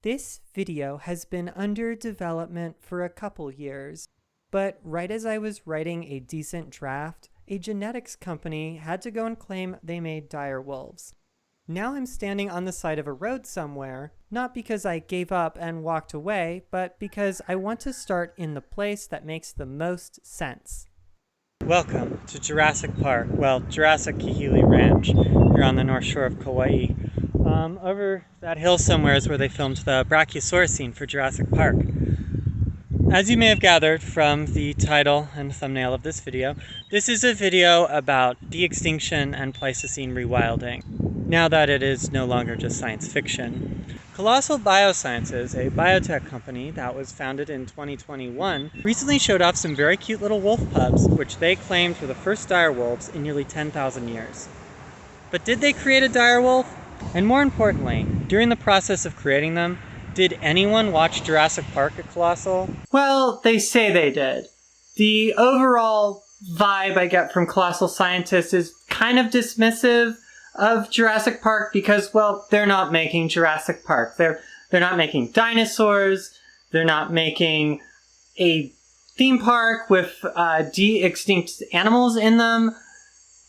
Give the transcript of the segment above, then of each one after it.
This video has been under development for a couple years, but right as I was writing a decent draft, a genetics company had to go and claim they made dire wolves. Now I'm standing on the side of a road somewhere, not because I gave up and walked away, but because I want to start in the place that makes the most sense. Welcome to Jurassic Park, well, Jurassic Kahili Ranch, here on the north shore of Kauai. Over that hill somewhere is where they filmed the Brachiosaurus for Jurassic Park. As you may have gathered from the title and thumbnail of this video, this is a video about de-extinction and Pleistocene rewilding, now that it is no longer just science fiction. Colossal Biosciences, a biotech company that was founded in 2021, recently showed off some very cute little wolf pups, which they claimed were the first dire wolves in nearly 10,000 years. But did they create a dire wolf? And more importantly, during the process of creating them, did anyone watch Jurassic Park at Colossal? Well, they say they did. The overall vibe I get from Colossal scientists is kind of dismissive of Jurassic Park because, well, they're not making Jurassic Park. They're not making dinosaurs. They're not making a theme park with de-extinct animals in them.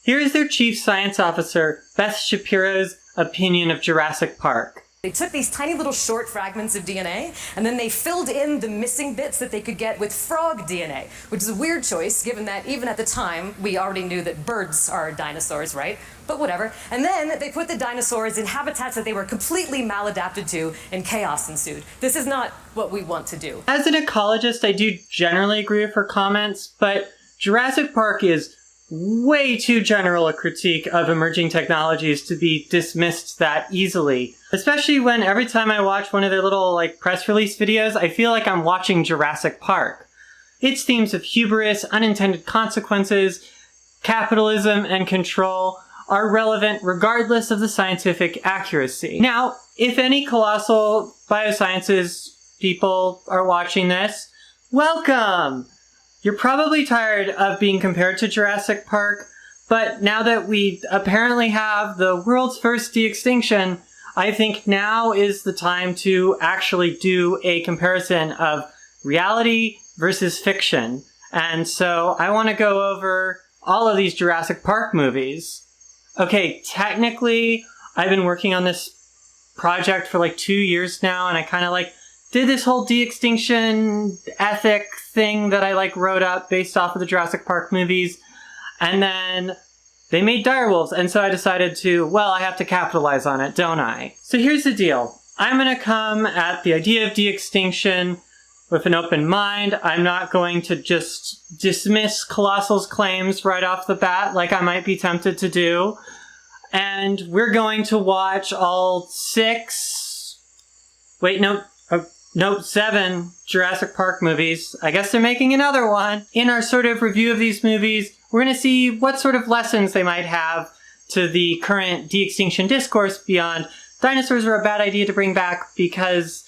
Here is their chief science officer, Beth Shapiro's opinion of Jurassic Park. They took these tiny little short fragments of DNA, and then they filled in the missing bits that they could get with frog DNA, which is a weird choice, given that even at the time, we already knew that birds are dinosaurs, right? But whatever. And then they put the dinosaurs in habitats that they were completely maladapted to, and chaos ensued. This is not what we want to do. As an ecologist, I do generally agree with her comments, but Jurassic Park is way too general a critique of emerging technologies to be dismissed that easily. Especially when every time I watch one of their little press release videos, I feel like I'm watching Jurassic Park. Its themes of hubris, unintended consequences, capitalism, and control are relevant regardless of the scientific accuracy. Now, if any Colossal Biosciences people are watching this, welcome! You're probably tired of being compared to Jurassic Park, but now that we apparently have the world's first de-extinction, I think now is the time to actually do a comparison of reality versus fiction. And so I want to go over all of these Jurassic Park movies. Okay, technically, I've been working on this project for 2 years now, and I kind of did this whole de-extinction ethic thing that I wrote up based off of the Jurassic Park movies, and then they made direwolves, and so I decided to, well, I have to capitalize on it, don't I? So here's the deal. I'm gonna come at the idea of de-extinction with an open mind. I'm not going to just dismiss Colossal's claims right off the bat like I might be tempted to do. And we're going to watch all 7 Jurassic Park movies. I guess they're making another one. In our sort of review of these movies, we're going to see what sort of lessons they might have to the current de-extinction discourse beyond dinosaurs are a bad idea to bring back because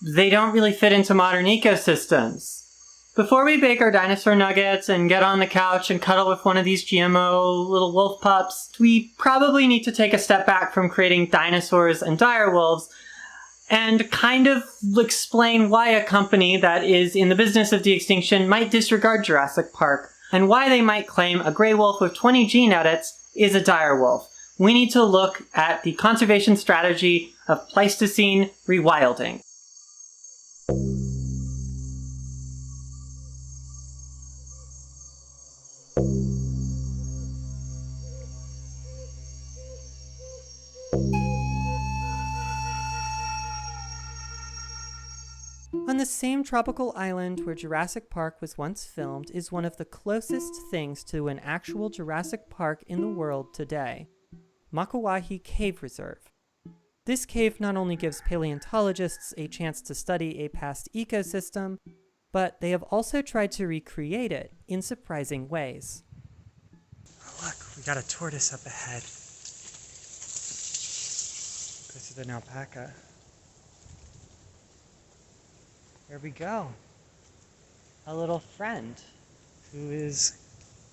they don't really fit into modern ecosystems. Before we bake our dinosaur nuggets and get on the couch and cuddle with one of these GMO little wolf pups, we probably need to take a step back from creating dinosaurs and direwolves and kind of explain why a company that is in the business of de-extinction might disregard Jurassic Park, and why they might claim a gray wolf with 20 gene edits is a dire wolf. We need to look at the conservation strategy of Pleistocene rewilding. On the same tropical island where Jurassic Park was once filmed is one of the closest things to an actual Jurassic Park in the world today, Makawahī Cave Reserve. This cave not only gives paleontologists a chance to study a past ecosystem, but they have also tried to recreate it in surprising ways. Oh, look, we got a tortoise up ahead. This is an alpaca. There we go. A little friend who is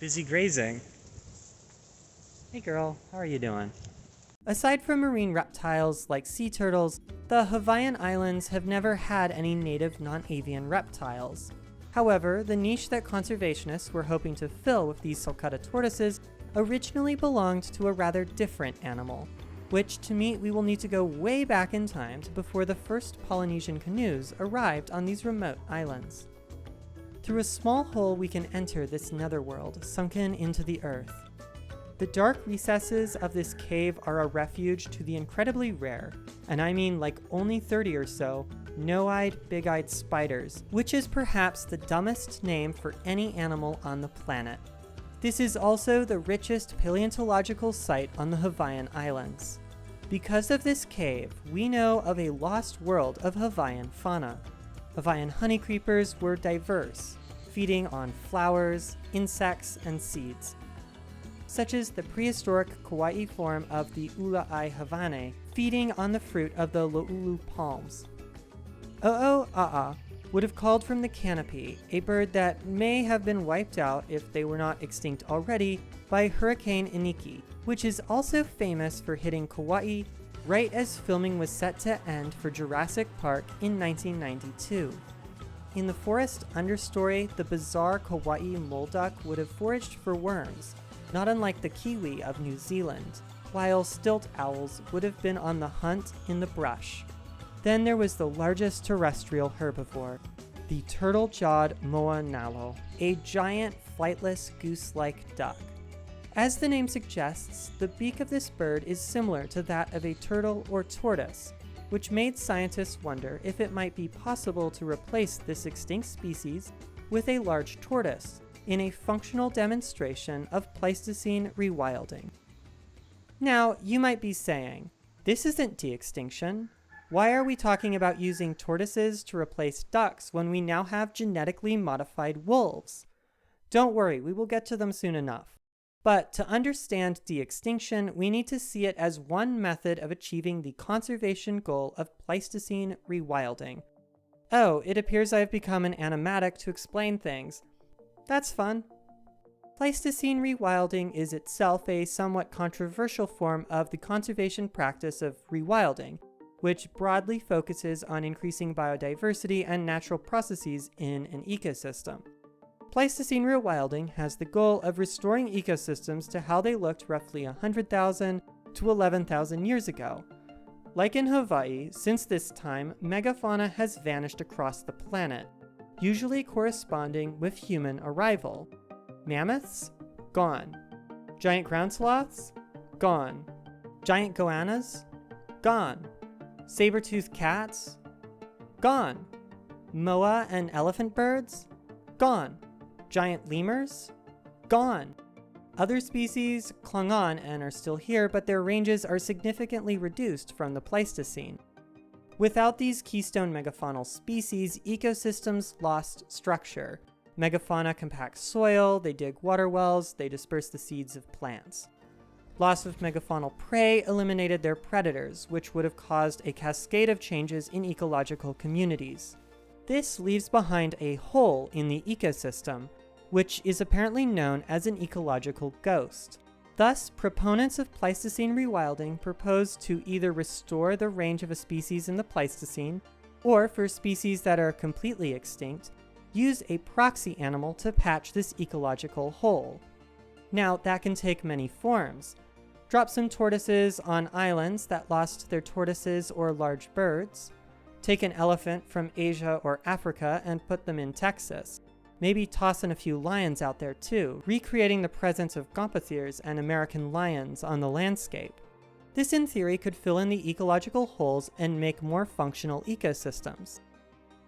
busy grazing. Hey girl, how are you doing? Aside from marine reptiles like sea turtles, the Hawaiian Islands have never had any native non-avian reptiles. However, the niche that conservationists were hoping to fill with these sulcata tortoises originally belonged to a rather different animal, which to meet we will need to go way back in time to before the first Polynesian canoes arrived on these remote islands. Through a small hole we can enter this netherworld, sunken into the earth. The dark recesses of this cave are a refuge to the incredibly rare, and I mean like only 30 or so, no-eyed, big-eyed spiders, which is perhaps the dumbest name for any animal on the planet. This is also the richest paleontological site on the Hawaiian Islands. Because of this cave, we know of a lost world of Hawaiian fauna. Hawaiian honey creepers were diverse, feeding on flowers, insects, and seeds, such as the prehistoric Kauai form of the Ula'ai havane, feeding on the fruit of the Lo'ulu palms. O'oa'a would have called from the canopy, a bird that may have been wiped out if they were not extinct already by Hurricane Iniki, which is also famous for hitting Kauai right as filming was set to end for Jurassic Park in 1992. In the forest understory, the bizarre Kauai molduck would have foraged for worms, not unlike the kiwi of New Zealand, while stilt owls would have been on the hunt in the brush. Then there was the largest terrestrial herbivore, the turtle-jawed moa nalo, a giant flightless goose-like duck. As the name suggests, the beak of this bird is similar to that of a turtle or tortoise, which made scientists wonder if it might be possible to replace this extinct species with a large tortoise in a functional demonstration of Pleistocene rewilding. Now, you might be saying, this isn't de-extinction. Why are we talking about using tortoises to replace ducks when we now have genetically modified wolves? Don't worry, we will get to them soon enough. But to understand de-extinction, we need to see it as one method of achieving the conservation goal of Pleistocene rewilding. Oh, it appears I've become an animatic to explain things. That's fun. Pleistocene rewilding is itself a somewhat controversial form of the conservation practice of rewilding, which broadly focuses on increasing biodiversity and natural processes in an ecosystem. Pleistocene rewilding has the goal of restoring ecosystems to how they looked roughly 100,000 to 11,000 years ago. Like in Hawaii, since this time, megafauna has vanished across the planet, usually corresponding with human arrival. Mammoths? Gone. Giant ground sloths? Gone. Giant goannas? Gone. Saber-toothed cats? Gone. Moa and elephant birds? Gone. Giant lemurs? Gone. Other species clung on and are still here, but their ranges are significantly reduced from the Pleistocene. Without these keystone megafaunal species, ecosystems lost structure. Megafauna compact soil, they dig water wells, they disperse the seeds of plants. Loss of megafaunal prey eliminated their predators, which would have caused a cascade of changes in ecological communities. This leaves behind a hole in the ecosystem, which is apparently known as an ecological ghost. Thus, proponents of Pleistocene rewilding propose to either restore the range of a species in the Pleistocene, or for species that are completely extinct, use a proxy animal to patch this ecological hole. Now, that can take many forms. Drop some tortoises on islands that lost their tortoises or large birds. Take an elephant from Asia or Africa and put them in Texas. Maybe toss in a few lions out there too, recreating the presence of gomphothirs and American lions on the landscape. This in theory could fill in the ecological holes and make more functional ecosystems.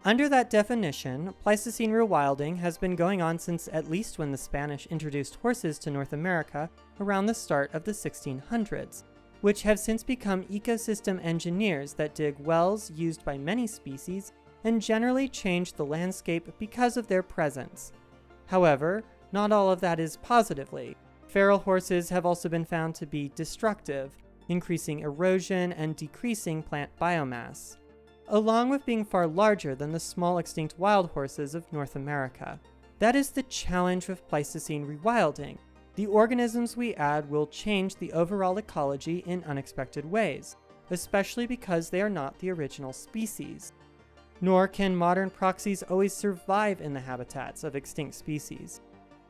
Under that definition, Pleistocene rewilding has been going on since at least when the Spanish introduced horses to North America around the start of the 1600s, which have since become ecosystem engineers that dig wells used by many species and generally change the landscape because of their presence. However, not all of that is positively. Feral horses have also been found to be destructive, increasing erosion and decreasing plant biomass, along with being far larger than the small extinct wild horses of North America. That is the challenge with Pleistocene rewilding. The organisms we add will change the overall ecology in unexpected ways, especially because they are not the original species. Nor can modern proxies always survive in the habitats of extinct species.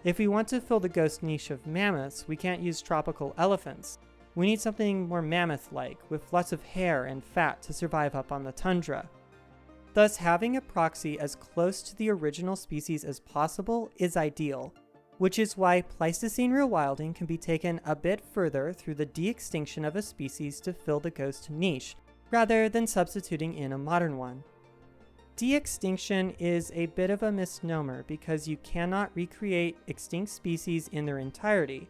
If we want to fill the ghost niche of mammoths, we can't use tropical elephants. We need something more mammoth-like, with lots of hair and fat to survive up on the tundra. Thus, having a proxy as close to the original species as possible is ideal, which is why Pleistocene rewilding can be taken a bit further through the de-extinction of a species to fill the ghost niche, rather than substituting in a modern one. De-extinction is a bit of a misnomer because you cannot recreate extinct species in their entirety.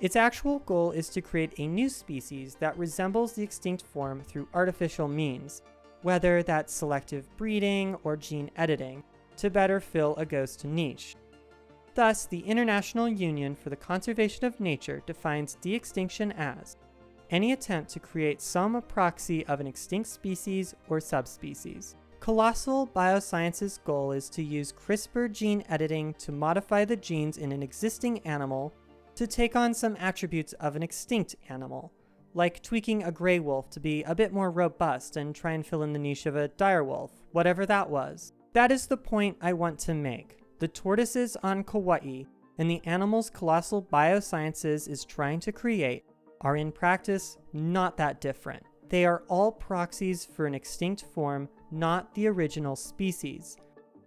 Its actual goal is to create a new species that resembles the extinct form through artificial means, whether that's selective breeding or gene editing, to better fill a ghost niche. Thus, the International Union for the Conservation of Nature defines de-extinction as any attempt to create some proxy of an extinct species or subspecies. Colossal Bioscience's goal is to use CRISPR gene editing to modify the genes in an existing animal to take on some attributes of an extinct animal, like tweaking a gray wolf to be a bit more robust and try and fill in the niche of a dire wolf, whatever that was. That is the point I want to make. The tortoises on Kauai and the animals Colossal Biosciences is trying to create are in practice not that different. They are all proxies for an extinct form, not the original species.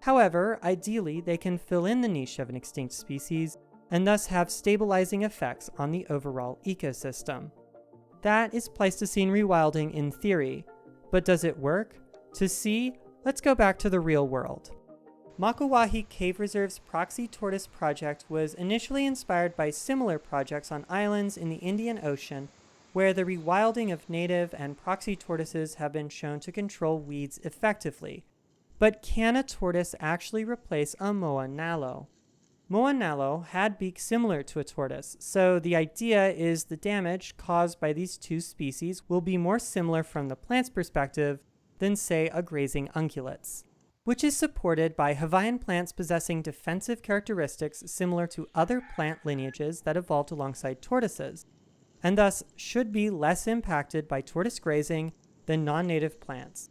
However, ideally they can fill in the niche of an extinct species and thus have stabilizing effects on the overall ecosystem. That is Pleistocene rewilding in theory, but does it work? To see, let's go back to the real world. Makauwahi Cave Reserve's Proxy Tortoise project was initially inspired by similar projects on islands in the Indian Ocean, where the rewilding of native and proxy tortoises have been shown to control weeds effectively. But can a tortoise actually replace a moa nalo? Moa nalo had beaks similar to a tortoise, so the idea is the damage caused by these two species will be more similar from the plant's perspective than, say, a grazing ungulate's, which is supported by Hawaiian plants possessing defensive characteristics similar to other plant lineages that evolved alongside tortoises, and thus should be less impacted by tortoise grazing than non-native plants.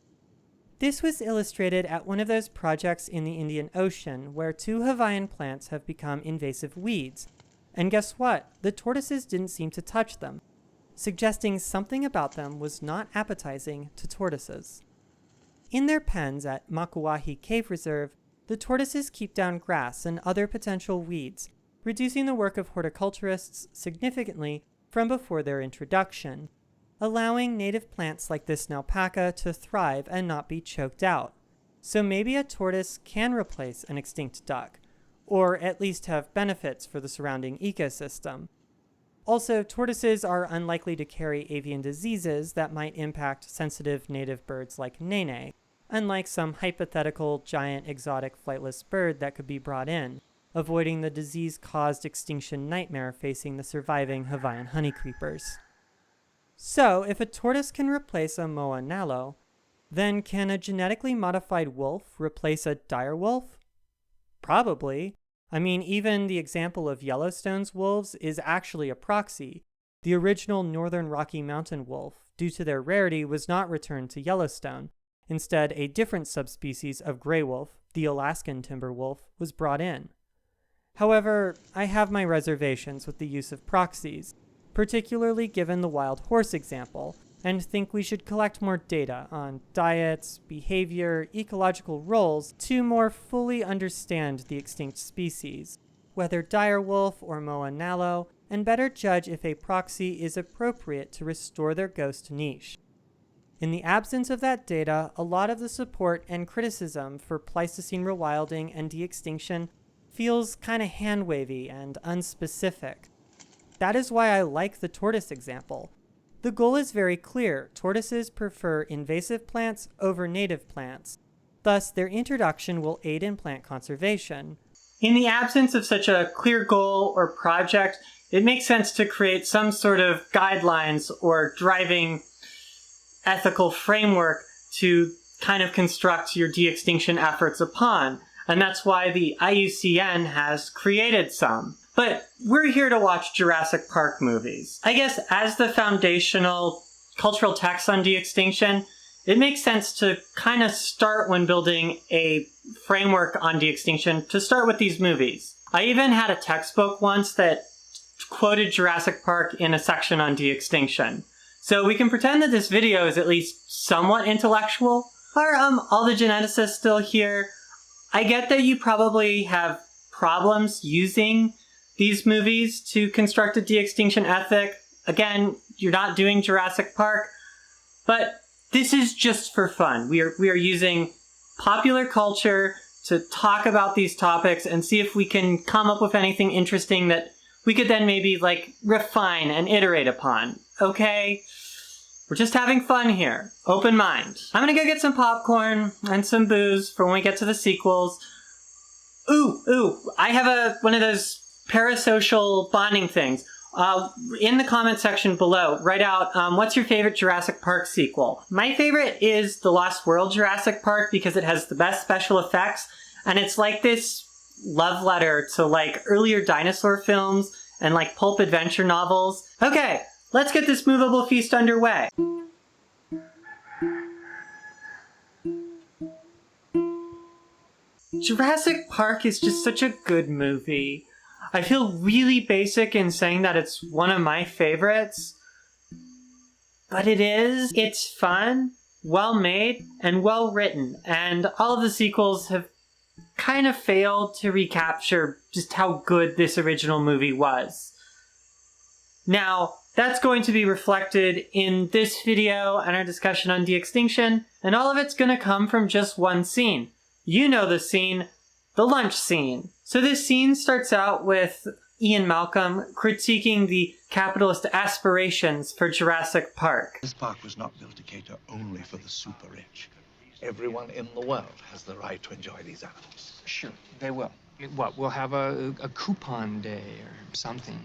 This was illustrated at one of those projects in the Indian Ocean where two Hawaiian plants have become invasive weeds. And guess what? The tortoises didn't seem to touch them, suggesting something about them was not appetizing to tortoises. In their pens at Makauwahi Cave Reserve, the tortoises keep down grass and other potential weeds, reducing the work of horticulturists significantly from before their introduction, allowing native plants like this alpaca to thrive and not be choked out. So maybe a tortoise can replace an extinct duck, or at least have benefits for the surrounding ecosystem. Also, tortoises are unlikely to carry avian diseases that might impact sensitive native birds like nene, unlike some hypothetical giant exotic flightless bird that could be brought in, avoiding the disease-caused extinction nightmare facing the surviving Hawaiian honeycreepers. So, if a tortoise can replace a moa nalo, then can a genetically modified wolf replace a dire wolf? Probably. I mean, even the example of Yellowstone's wolves is actually a proxy. The original northern Rocky Mountain wolf, due to their rarity, was not returned to Yellowstone. Instead, a different subspecies of gray wolf, the Alaskan timber wolf, was brought in. However, I have my reservations with the use of proxies, particularly given the wild horse example, and think we should collect more data on diets, behavior, ecological roles to more fully understand the extinct species, whether dire wolf or moa nalo, and better judge if a proxy is appropriate to restore their ghost niche. In the absence of that data, a lot of the support and criticism for Pleistocene rewilding and de-extinction feels kinda hand-wavy and unspecific. That is why I like the tortoise example. The goal is very clear. Tortoises prefer invasive plants over native plants. Thus, their introduction will aid in plant conservation. In the absence of such a clear goal or project, it makes sense to create some sort of guidelines or driving ethical framework to kind of construct your de-extinction efforts upon. And that's why the IUCN has created some. But we're here to watch Jurassic Park movies. I guess as the foundational cultural text on de-extinction, it makes sense to kind of start when building a framework on de-extinction to start with these movies. I even had a textbook once that quoted Jurassic Park in a section on de-extinction. So we can pretend that this video is at least somewhat intellectual. Are all the geneticists still here? I get that you probably have problems using these movies to construct a de-extinction ethic. Again, you're not doing Jurassic Park, but this is just for fun. We are using popular culture to talk about these topics and see if we can come up with anything interesting that we could then maybe refine and iterate upon. Okay? We're just having fun here. Open mind. I'm gonna go get some popcorn and some booze for when we get to the sequels. Ooh, I have one of those parasocial bonding things. In the comment section below, write out what's your favorite Jurassic Park sequel. My favorite is The Lost World Jurassic Park because it has the best special effects, and it's like this love letter to earlier dinosaur films and pulp adventure novels. Okay, let's get this movable feast underway. Jurassic Park is just such a good movie. I feel really basic in saying that it's one of my favorites, but it is. It's fun, well made, and well written, and all of the sequels have kind of failed to recapture just how good this original movie was. Now, that's going to be reflected in this video and our discussion on de-extinction, and all of it's going to come from just one scene. You know the scene, the lunch scene. So this scene starts out with Ian Malcolm critiquing the capitalist aspirations for Jurassic Park. This park was not built to cater only for the super rich. Everyone in the world has the right to enjoy these animals. Sure, they will. What, we'll have a coupon day or something?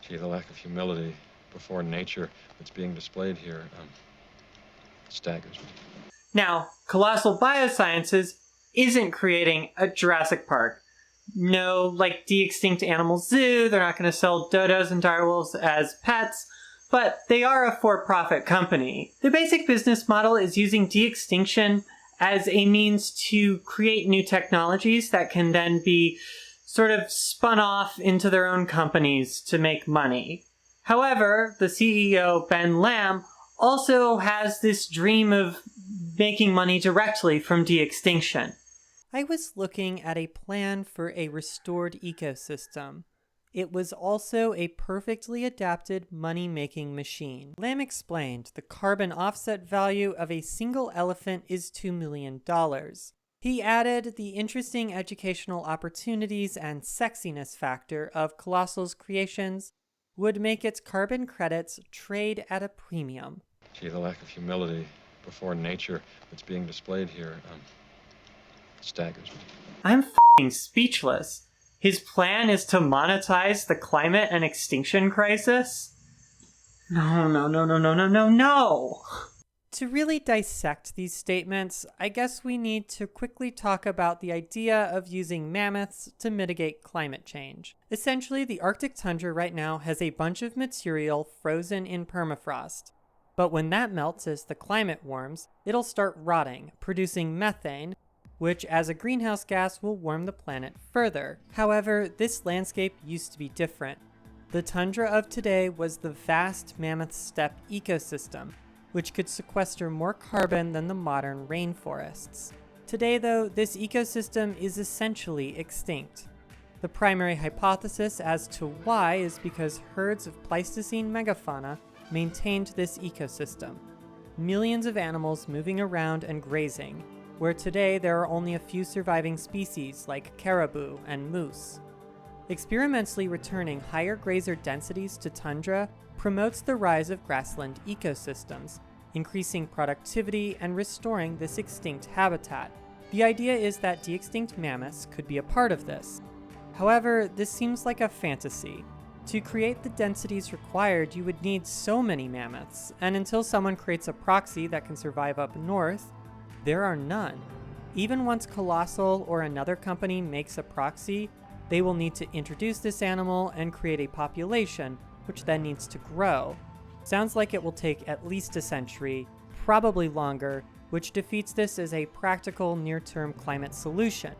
Gee, the lack of humility before nature that's being displayed here staggers me. Now, Colossal Biosciences isn't creating a Jurassic Park. No, de-extinct animal zoo, they're not going to sell dodos and direwolves as pets, but they are a for-profit company. Their basic business model is using de-extinction as a means to create new technologies that can then be sort of spun off into their own companies to make money. However, the CEO, Ben Lamb, also has this dream of making money directly from de-extinction. I was looking at a plan for a restored ecosystem. It was also a perfectly adapted money-making machine. Lamb explained the carbon offset value of a single elephant is $2 million. He added the interesting educational opportunities and sexiness factor of Colossal's creations would make its carbon credits trade at a premium. Gee, the lack of humility before nature that's being displayed here staggers me. I'm f***ing speechless. His plan is to monetize the climate and extinction crisis? No. To really dissect these statements, I guess we need to quickly talk about the idea of using mammoths to mitigate climate change. Essentially, the Arctic tundra right now has a bunch of material frozen in permafrost. But when that melts as the climate warms, it'll start rotting, producing methane, which as a greenhouse gas will warm the planet further. However, this landscape used to be different. The tundra of today was the vast mammoth steppe ecosystem, which could sequester more carbon than the modern rainforests. Today, though, this ecosystem is essentially extinct. The primary hypothesis as to why is because herds of Pleistocene megafauna maintained this ecosystem. Millions of animals moving around and grazing, where today there are only a few surviving species like caribou and moose. Experimentally returning higher grazer densities to tundra promotes the rise of grassland ecosystems, increasing productivity and restoring this extinct habitat. The idea is that de-extinct mammoths could be a part of this. However, this seems like a fantasy. To create the densities required, you would need so many mammoths, and until someone creates a proxy that can survive up north, there are none. Even once Colossal or another company makes a proxy, they will need to introduce this animal and create a population, which then needs to grow. Sounds like it will take at least a century, probably longer, which defeats this as a practical near-term climate solution.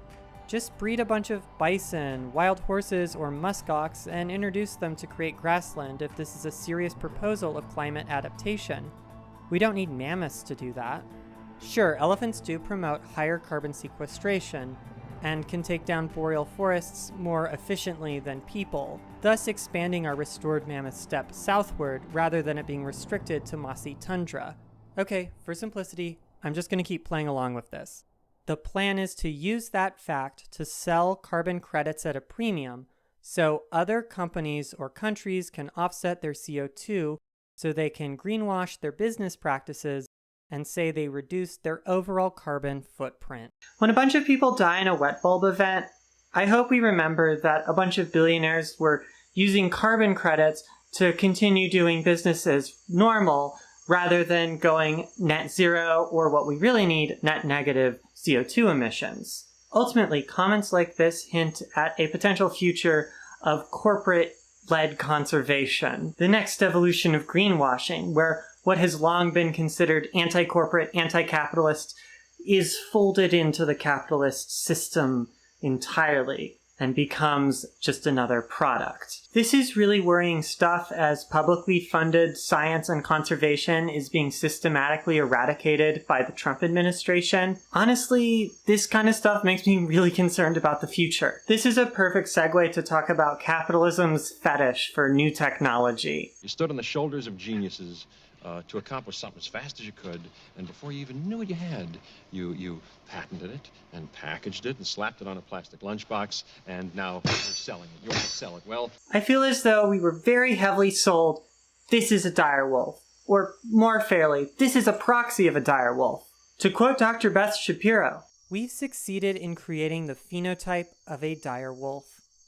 Just breed a bunch of bison, wild horses, or muskox and introduce them to create grassland if this is a serious proposal of climate adaptation. We don't need mammoths to do that. Sure, elephants do promote higher carbon sequestration and can take down boreal forests more efficiently than people, thus expanding our restored mammoth steppe southward rather than it being restricted to mossy tundra. Okay, for simplicity, I'm just going to keep playing along with this. The plan is to use that fact to sell carbon credits at a premium so other companies or countries can offset their CO2 so they can greenwash their business practices and say they reduced their overall carbon footprint. When a bunch of people die in a wet bulb event, I hope we remember that a bunch of billionaires were using carbon credits to continue doing business as normal rather than going net zero or what we really need, net negative CO2 emissions. Ultimately, comments like this hint at a potential future of corporate-led conservation, the next evolution of greenwashing, where what has long been considered anti-corporate, anti-capitalist is folded into the capitalist system entirely and becomes just another product. This is really worrying stuff as publicly funded science and conservation is being systematically eradicated by the Trump administration. Honestly, this kind of stuff makes me really concerned about the future. This is a perfect segue to talk about capitalism's fetish for new technology. You stood on the shoulders of geniuses to accomplish something as fast as you could, and before you even knew what you had, you patented it and packaged it and slapped it on a plastic lunchbox, and now you're selling it. You want to sell it. Well, I feel as though we were very heavily sold, this is a direwolf. Or more fairly, this is a proxy of a direwolf. To quote Dr. Beth Shapiro, we've succeeded in creating the phenotype of a direwolf.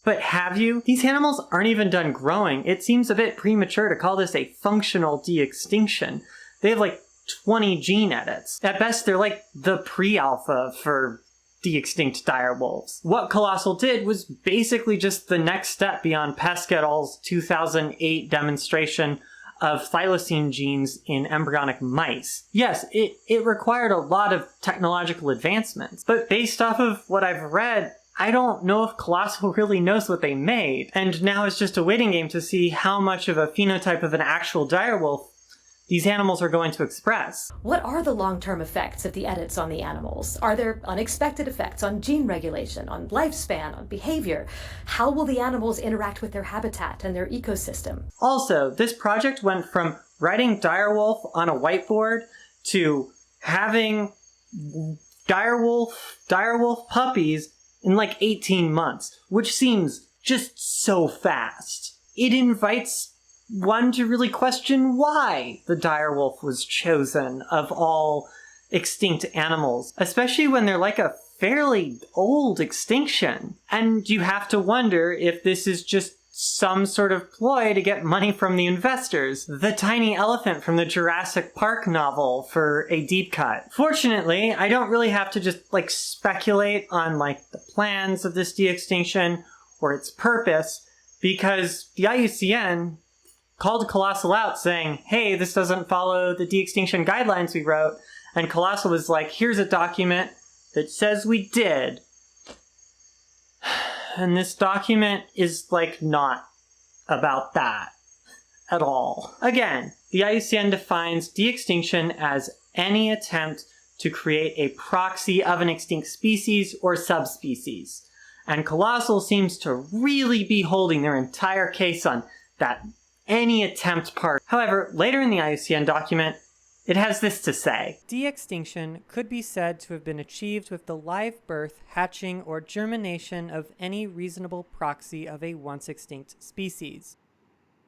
But have you? These animals aren't even done growing. It seems a bit premature to call this a functional de-extinction. They have like 20 gene edits. At best, they're like the pre-alpha for de-extinct direwolves. What Colossal did was basically just the next step beyond Pesce et al.'s 2008 demonstration of thylacine genes in embryonic mice. Yes, it required a lot of technological advancements, but based off of what I've read, I don't know if Colossal really knows what they made, and now it's just a waiting game to see how much of a phenotype of an actual direwolf these animals are going to express. What are the long-term effects of the edits on the animals? Are there unexpected effects on gene regulation, on lifespan, on behavior? How will the animals interact with their habitat and their ecosystem? Also, this project went from writing direwolf on a whiteboard to having direwolf puppies in like 18 months, which seems just so fast. It invites one to really question why the direwolf was chosen of all extinct animals, especially when they're like a fairly old extinction. And you have to wonder if this is just some sort of ploy to get money from the investors. The tiny elephant from the Jurassic Park novel for a deep cut. Fortunately, I don't really have to just like speculate on like the plans of this de-extinction or its purpose, because the IUCN called Colossal out saying, hey, this doesn't follow the de-extinction guidelines we wrote. And Colossal was like, here's a document that says we did. And this document is like not about that at all. Again, the IUCN defines de-extinction as any attempt to create a proxy of an extinct species or subspecies. And Colossal seems to really be holding their entire case on that any attempt part. However, later in the IUCN document, it has this to say. De-extinction could be said to have been achieved with the live birth, hatching, or germination of any reasonable proxy of a once extinct species.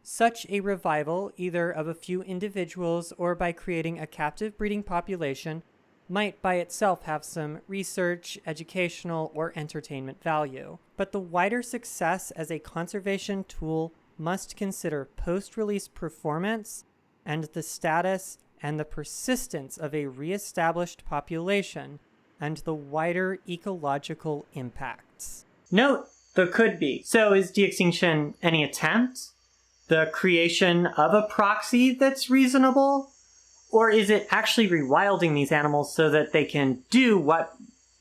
Such a revival, either of a few individuals or by creating a captive breeding population, might by itself have some research, educational, or entertainment value. But the wider success as a conservation tool must consider post-release performance and the status and the persistence of a re-established population, and the wider ecological impacts. Note the could be. So is de-extinction any attempt? The creation of a proxy that's reasonable? Or is it actually rewilding these animals so that they can do what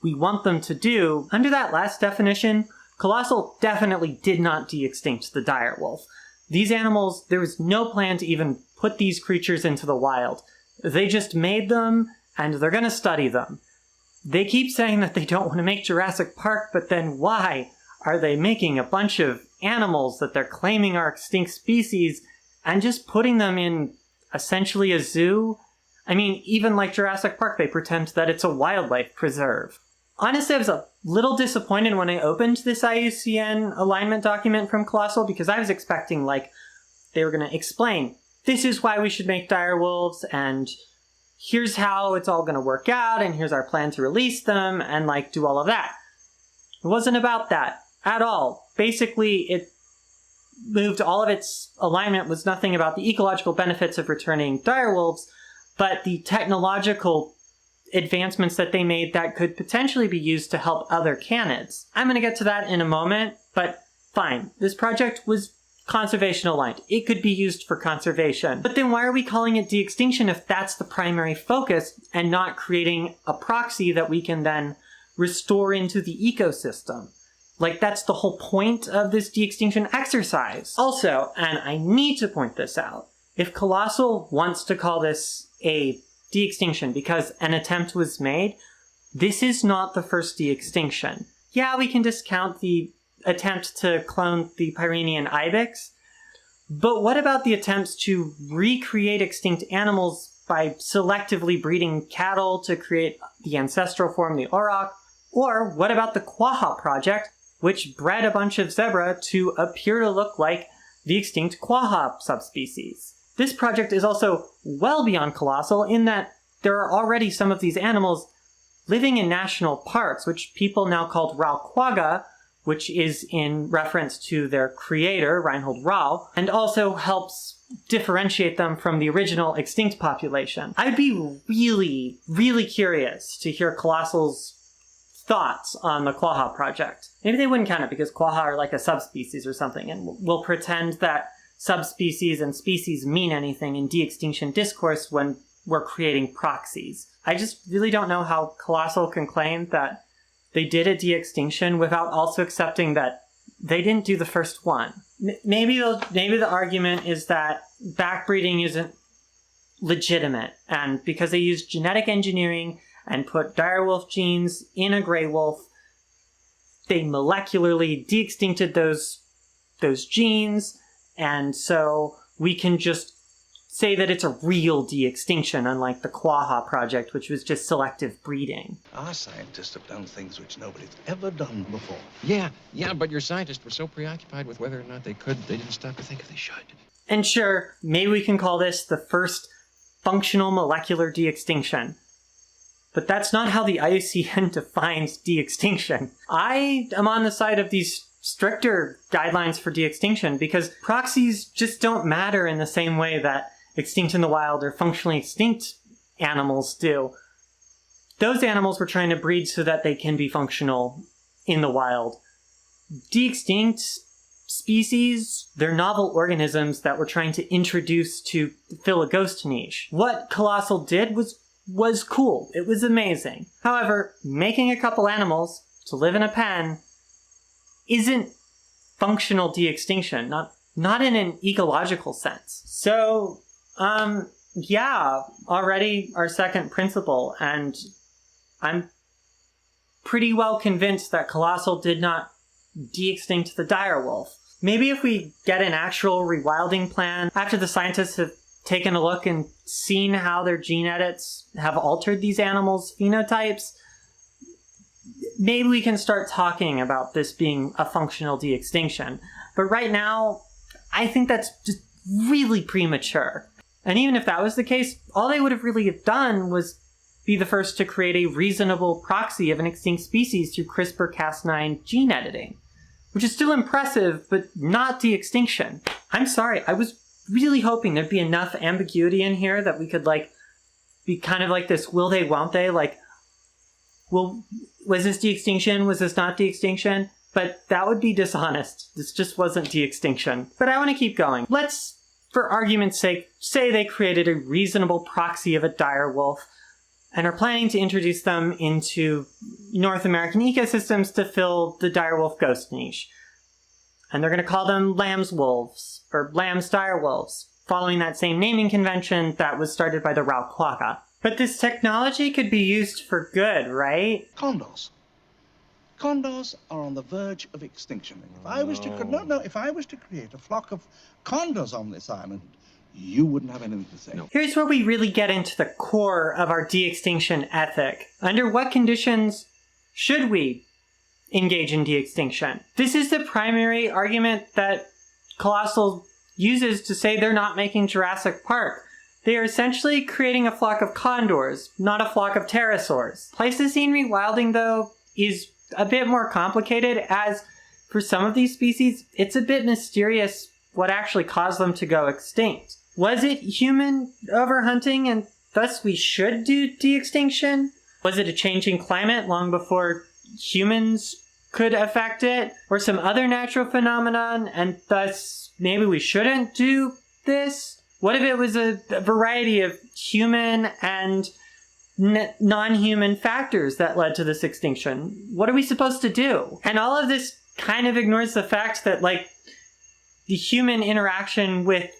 we want them to do? Under that last definition, Colossal definitely did not de-extinct the direwolf. These animals, there was no plan to even put these creatures into the wild. They just made them, and they're going to study them. They keep saying that they don't want to make Jurassic Park, but then why are they making a bunch of animals that they're claiming are extinct species and just putting them in essentially a zoo? I mean, even like Jurassic Park, they pretend that it's a wildlife preserve. Honestly, I was a little disappointed when I opened this IUCN alignment document from Colossal because I was expecting, like, they were going to explain, this is why we should make direwolves, and here's how it's all going to work out, and here's our plan to release them, and, like, do all of that. It wasn't about that at all. Basically, it moved all of its alignment was nothing about the ecological benefits of returning direwolves, but the technological advancements that they made that could potentially be used to help other canids. I'm going to get to that in a moment, but fine. This project was conservation aligned. It could be used for conservation. But then why are we calling it de-extinction if that's the primary focus and not creating a proxy that we can then restore into the ecosystem? Like, that's the whole point of this de-extinction exercise. Also, and I need to point this out, if Colossal wants to call this a de-extinction because an attempt was made, this is not the first de-extinction. Yeah, we can discount the attempt to clone the Pyrenean ibex, but what about the attempts to recreate extinct animals by selectively breeding cattle to create the ancestral form, the auroch? Or what about the quagga project, which bred a bunch of zebra to appear to look like the extinct quagga subspecies? This project is also well beyond Colossal in that there are already some of these animals living in national parks, which people now call Rauquaga, which is in reference to their creator, Reinhold Rau, and also helps differentiate them from the original extinct population. I'd be really, really curious to hear Colossal's thoughts on the quagga project. Maybe they wouldn't count it because quagga are like a subspecies or something, and we'll pretend that subspecies and species mean anything in de-extinction discourse when we're creating proxies. I just really don't know how Colossal can claim that they did a de-extinction without also accepting that they didn't do the first one. Maybe the argument is that backbreeding isn't legitimate, and because they used genetic engineering and put direwolf genes in a gray wolf, they molecularly de-extincted those genes, and so we can just say that it's a real de-extinction, unlike the quagga project, which was just selective breeding. Our scientists have done things which nobody's ever done before. Yeah, but your scientists were so preoccupied with whether or not they could, they didn't stop to think if they should. And sure, maybe we can call this the first functional molecular de-extinction. But that's not how the IUCN defines de-extinction. I am on the side of these stricter guidelines for de-extinction because proxies just don't matter in the same way that extinct in the wild or functionally extinct animals do. Those animals were trying to breed so that they can be functional in the wild. De-extinct species, they're novel organisms that we're trying to introduce to fill a ghost niche. What Colossal did was cool. It was amazing. However, making a couple animals to live in a pen isn't functional de-extinction, not in an ecological sense. So, yeah, already our second principle, and I'm pretty well convinced that Colossal did not de-extinct the direwolf. Maybe if we get an actual rewilding plan, after the scientists have taken a look and seen how their gene edits have altered these animals' phenotypes, maybe we can start talking about this being a functional de-extinction. But right now, I think that's just really premature. And even if that was the case, all they would have really done was be the first to create a reasonable proxy of an extinct species through CRISPR-Cas9 gene editing, which is still impressive, but not de-extinction. I'm sorry, I was really hoping there'd be enough ambiguity in here that we could, like, be kind of like this will they, won't they, like, well, was this de-extinction? Was this not de-extinction? But that would be dishonest. This just wasn't de-extinction. But I want to keep going. Let's, for argument's sake, say they created a reasonable proxy of a dire wolf and are planning to introduce them into North American ecosystems to fill the direwolf ghost niche. And they're going to call them lamb's wolves, or lamb's direwolves, following that same naming convention that was started by the Rauquaca. But this technology could be used for good, right? Condors. Condors are on the verge of extinction. If I was to create a flock of condors on this island, you wouldn't have anything to say. No. Here's where we really get into the core of our de-extinction ethic. Under what conditions should we engage in de-extinction? This is the primary argument that Colossal uses to say they're not making Jurassic Park. They are essentially creating a flock of condors, not a flock of pterosaurs. Pleistocene rewilding, though, is a bit more complicated, as for some of these species, it's a bit mysterious what actually caused them to go extinct. Was it human overhunting and thus we should do de-extinction? Was it a changing climate long before humans could affect it? Or some other natural phenomenon and thus maybe we shouldn't do this? What if it was a variety of human and non-human factors that led to this extinction? What are we supposed to do? And all of this kind of ignores the fact that, like, the human interaction with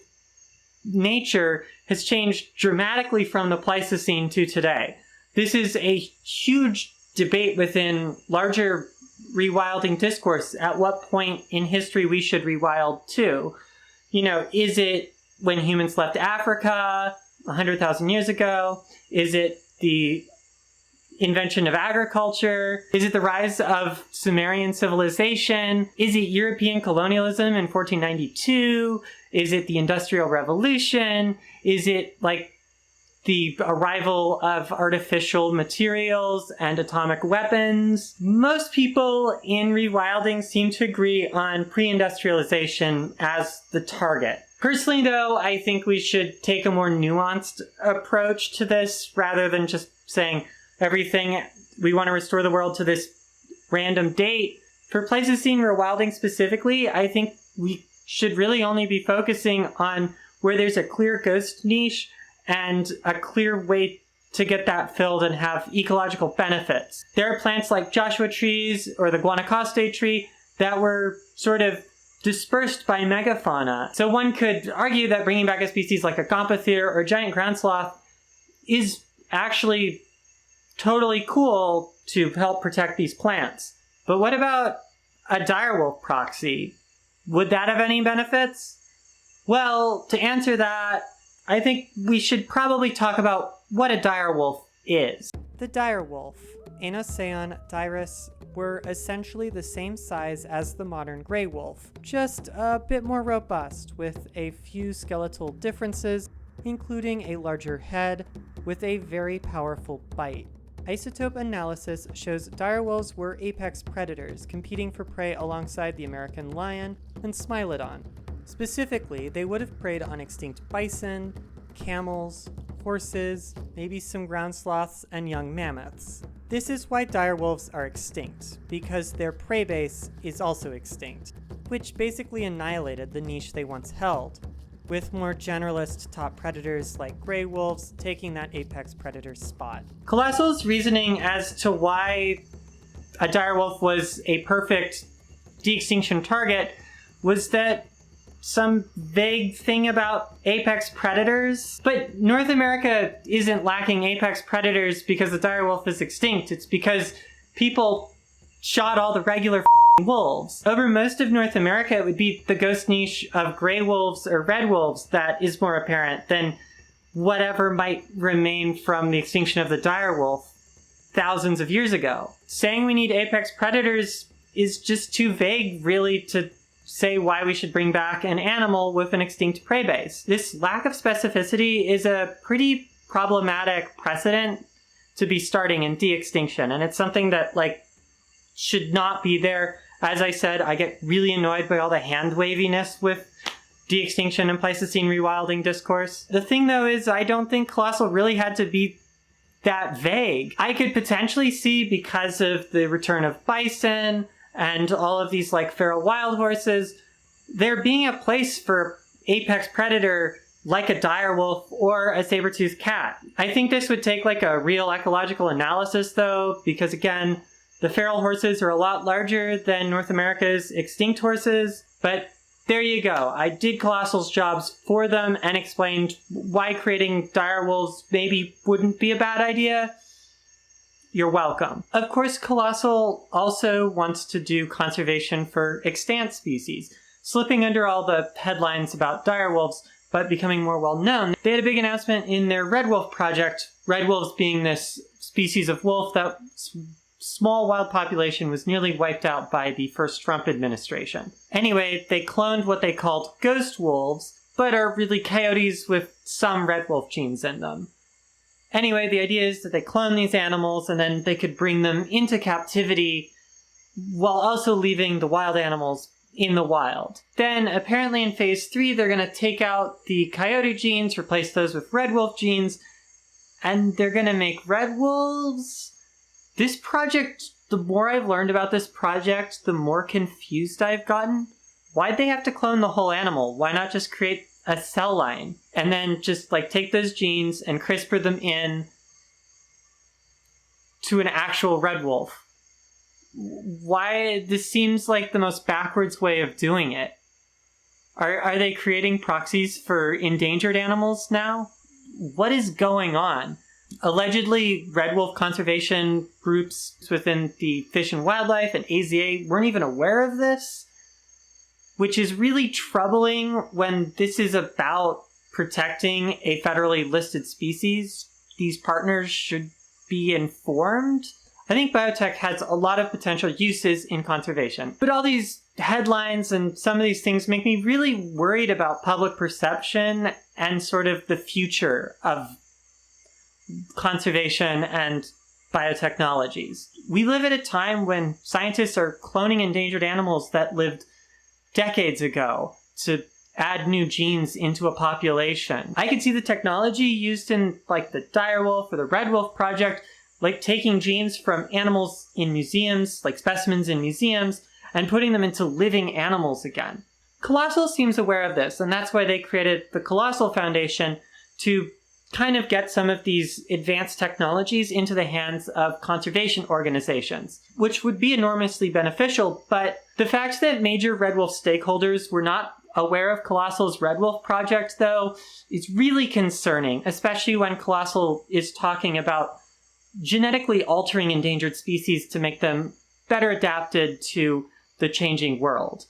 nature has changed dramatically from the Pleistocene to today. This is a huge debate within larger rewilding discourse. At what point in history we should rewild to? You know, is it when humans left Africa 100,000 years ago? Is it the invention of agriculture? Is it the rise of Sumerian civilization? Is it European colonialism in 1492? Is it the Industrial Revolution? Is it like the arrival of artificial materials and atomic weapons? Most people in rewilding seem to agree on pre-industrialization as the target. Personally, though, I think we should take a more nuanced approach to this rather than just saying everything, we want to restore the world to this random date. For Pleistocene rewilding specifically, I think we should really only be focusing on where there's a clear ghost niche and a clear way to get that filled and have ecological benefits. There are plants like Joshua trees or the Guanacaste tree that were sort of dispersed by megafauna. So one could argue that bringing back a species like a gomphotherium or giant ground sloth is actually totally cool to help protect these plants. But what about a direwolf proxy? Would that have any benefits? Well, to answer that, I think we should probably talk about what a direwolf is. The direwolf, Anoseon dirus, were essentially the same size as the modern gray wolf, just a bit more robust, with a few skeletal differences, including a larger head with a very powerful bite. Isotope analysis shows direwolves were apex predators, competing for prey alongside the American lion and Smilodon. Specifically, they would have preyed on extinct bison, camels, horses, maybe some ground sloths, and young mammoths. This is why direwolves are extinct, because their prey base is also extinct, which basically annihilated the niche they once held, with more generalist top predators like gray wolves taking that apex predator spot. Colossal's reasoning as to why a direwolf was a perfect de-extinction target was that some vague thing about apex predators. But North America isn't lacking apex predators because the direwolf is extinct. It's because people shot all the regular wolves. Over most of North America, it would be the ghost niche of gray wolves or red wolves that is more apparent than whatever might remain from the extinction of the direwolf thousands of years ago. Saying we need apex predators is just too vague, really, to say why we should bring back an animal with an extinct prey base. This lack of specificity is a pretty problematic precedent to be starting in de-extinction, and it's something that, like, should not be there. As I said, I get really annoyed by all the hand-waviness with de-extinction and Pleistocene rewilding discourse. The thing, though, is I don't think Colossal really had to be that vague. I could potentially see, because of the return of bison and all of these like feral wild horses, there being a place for apex predator like a direwolf or a saber-toothed cat. I think this would take like a real ecological analysis though, because again, the feral horses are a lot larger than North America's extinct horses, but there you go. I did Colossal's jobs for them and explained why creating direwolves maybe wouldn't be a bad idea. You're welcome. Of course, Colossal also wants to do conservation for extant species, slipping under all the headlines about direwolves, but becoming more well-known. They had a big announcement in their red wolf project, red wolves being this species of wolf that small wild population was nearly wiped out by the first Trump administration. Anyway, they cloned what they called ghost wolves, but are really coyotes with some red wolf genes in them. Anyway, the idea is that they clone these animals and then they could bring them into captivity while also leaving the wild animals in the wild. Then, apparently in phase 3, they're going to take out the coyote genes, replace those with red wolf genes, and they're going to make red wolves. This project, the more I've learned about this project, the more confused I've gotten. Why'd they have to clone the whole animal? Why not just create a cell line and then just like take those genes and CRISPR them in to an actual red wolf? Why? This seems like the most backwards way of doing it. Are they creating proxies for endangered animals now? What is going on? Allegedly, red wolf conservation groups within the Fish and Wildlife and AZA weren't even aware of this, which is really troubling when this is about protecting a federally listed species. These partners should be informed. I think biotech has a lot of potential uses in conservation, but all these headlines and some of these things make me really worried about public perception and sort of the future of conservation and biotechnologies. We live at a time when scientists are cloning endangered animals that lived decades ago to add new genes into a population. I could see the technology used in like the direwolf or the red wolf project, like taking genes from animals in museums, like specimens in museums, and putting them into living animals again. Colossal seems aware of this, and that's why they created the Colossal Foundation to kind of get some of these advanced technologies into the hands of conservation organizations, which would be enormously beneficial. But the fact that major red wolf stakeholders were not aware of Colossal's red wolf project, though, is really concerning, especially when Colossal is talking about genetically altering endangered species to make them better adapted to the changing world.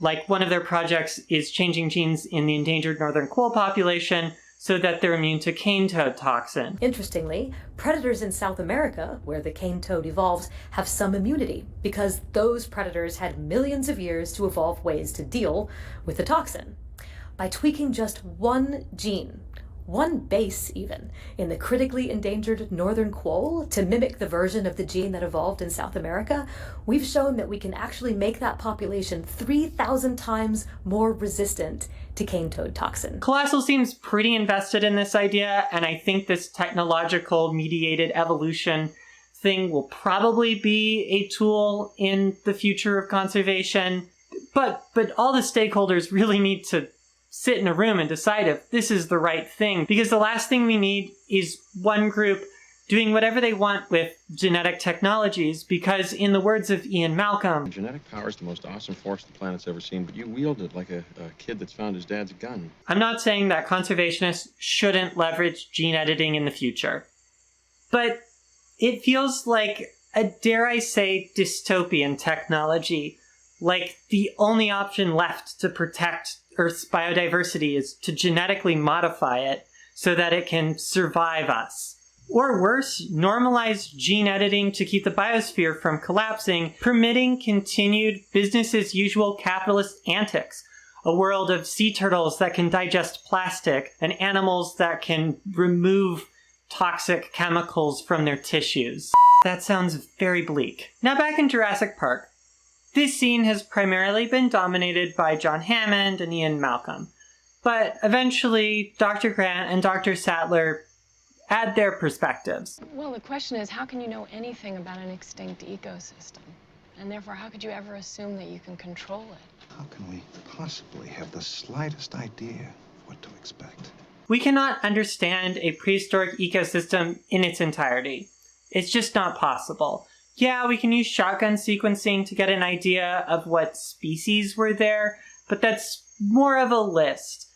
Like, one of their projects is changing genes in the endangered northern quail population so that they're immune to cane toad toxin. Interestingly, predators in South America, where the cane toad evolved, have some immunity because those predators had millions of years to evolve ways to deal with the toxin. By tweaking just one gene, one base even, in the critically endangered northern quoll to mimic the version of the gene that evolved in South America, we've shown that we can actually make that population 3,000 times more resistant to cane toad toxin. Colossal seems pretty invested in this idea, and I think this technological mediated evolution thing will probably be a tool in the future of conservation. But all the stakeholders really need to sit in a room and decide if this is the right thing, because the last thing we need is one group doing whatever they want with genetic technologies, because in the words of Ian Malcolm, genetic power is the most awesome force the planet's ever seen, but you wield it like a kid that's found his dad's gun. I'm not saying that conservationists shouldn't leverage gene editing in the future, but it feels like a, dare I say, dystopian technology. Like, the only option left to protect Earth's biodiversity is to genetically modify it so that it can survive us. Or worse, normalize gene editing to keep the biosphere from collapsing, permitting continued business-as-usual capitalist antics. A world of sea turtles that can digest plastic and animals that can remove toxic chemicals from their tissues. That sounds very bleak. Now back in Jurassic Park. This scene has primarily been dominated by John Hammond and Ian Malcolm, but eventually Dr. Grant and Dr. Sattler add their perspectives. Well, the question is, how can you know anything about an extinct ecosystem? And therefore, how could you ever assume that you can control it? How can we possibly have the slightest idea of what to expect? We cannot understand a prehistoric ecosystem in its entirety. It's just not possible. Yeah, we can use shotgun sequencing to get an idea of what species were there, but that's more of a list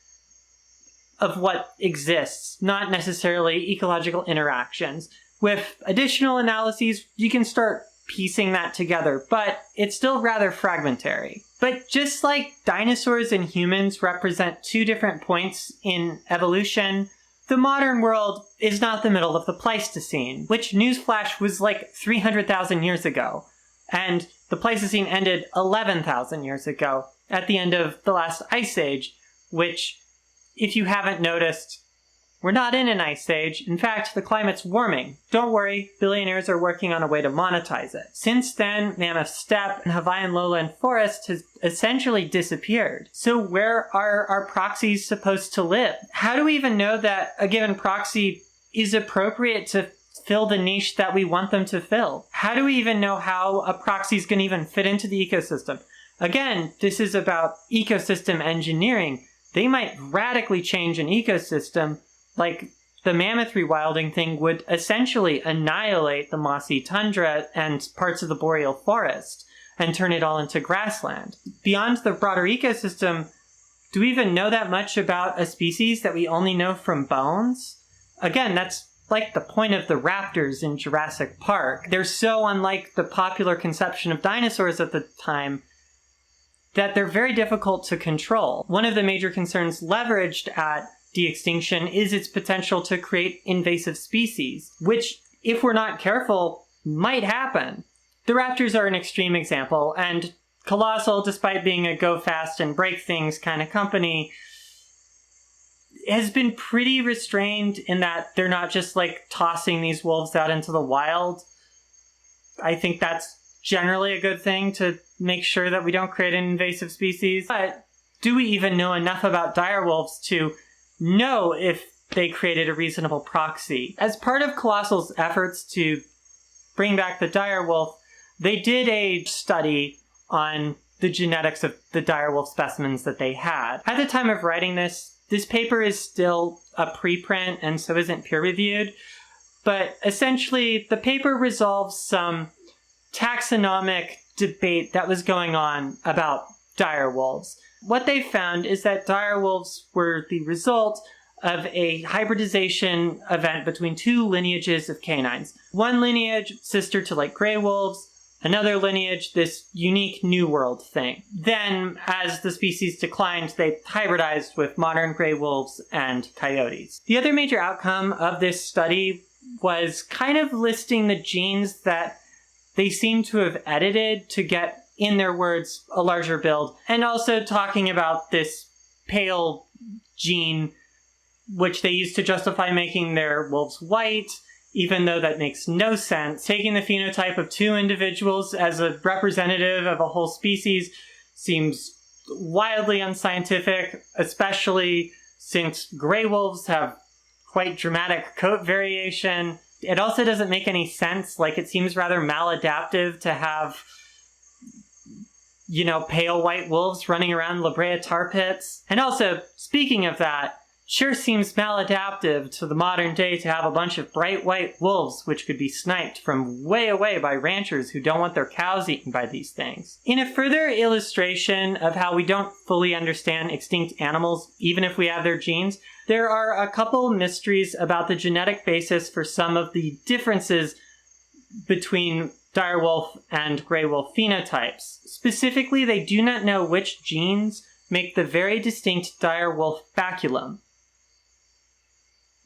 of what exists, not necessarily ecological interactions. With additional analyses, you can start piecing that together, but it's still rather fragmentary. But just like dinosaurs and humans represent two different points in evolution, the modern world is not the middle of the Pleistocene, which, newsflash, was like 300,000 years ago. And the Pleistocene ended 11,000 years ago, at the end of the last ice age, which, if you haven't noticed, we're not in an ice age. In fact, the climate's warming. Don't worry, billionaires are working on a way to monetize it. Since then, Mammoth steppe and Hawaiian lowland forest has essentially disappeared. So where are our proxies supposed to live? How do we even know that a given proxy is appropriate to fill the niche that we want them to fill? How do we even know how a proxy is going to even fit into the ecosystem? Again, this is about ecosystem engineering. They might radically change an ecosystem, like the mammoth rewilding thing would essentially annihilate the mossy tundra and parts of the boreal forest and turn it all into grassland. Beyond the broader ecosystem, do we even know that much about a species that we only know from bones? Again, that's like the point of the raptors in Jurassic Park. They're so unlike the popular conception of dinosaurs at the time that they're very difficult to control. One of the major concerns leveraged at de-extinction is its potential to create invasive species, which, if we're not careful, might happen. The raptors are an extreme example, and Colossal, despite being a go fast and break things kind of company, has been pretty restrained in that they're not just like tossing these wolves out into the wild. I think that's generally a good thing to make sure that we don't create an invasive species. But do we even know enough about direwolves to know if they created a reasonable proxy? As part of Colossal's efforts to bring back the direwolf, they did a study on the genetics of the direwolf specimens that they had. At the time of writing this paper is still a preprint and so isn't peer-reviewed, but essentially the paper resolves some taxonomic debate that was going on about direwolves. What they found is that direwolves were the result of a hybridization event between two lineages of canines. One lineage, sister to like gray wolves, another lineage, this unique New World thing. Then, as the species declined, they hybridized with modern gray wolves and coyotes. The other major outcome of this study was kind of listing the genes that they seem to have edited to get, in their words, a larger build, and also talking about this pale gene, which they used to justify making their wolves white, even though that makes no sense. Taking the phenotype of two individuals as a representative of a whole species seems wildly unscientific, especially since gray wolves have quite dramatic coat variation. It also doesn't make any sense. Like, it seems rather maladaptive to have, pale white wolves running around La Brea tar pits. And also, speaking of that, sure seems maladaptive to the modern day to have a bunch of bright white wolves which could be sniped from way away by ranchers who don't want their cows eaten by these things. In a further illustration of how we don't fully understand extinct animals, even if we have their genes, there are a couple mysteries about the genetic basis for some of the differences between direwolf and gray wolf phenotypes. Specifically, they do not know which genes make the very distinct direwolf baculum.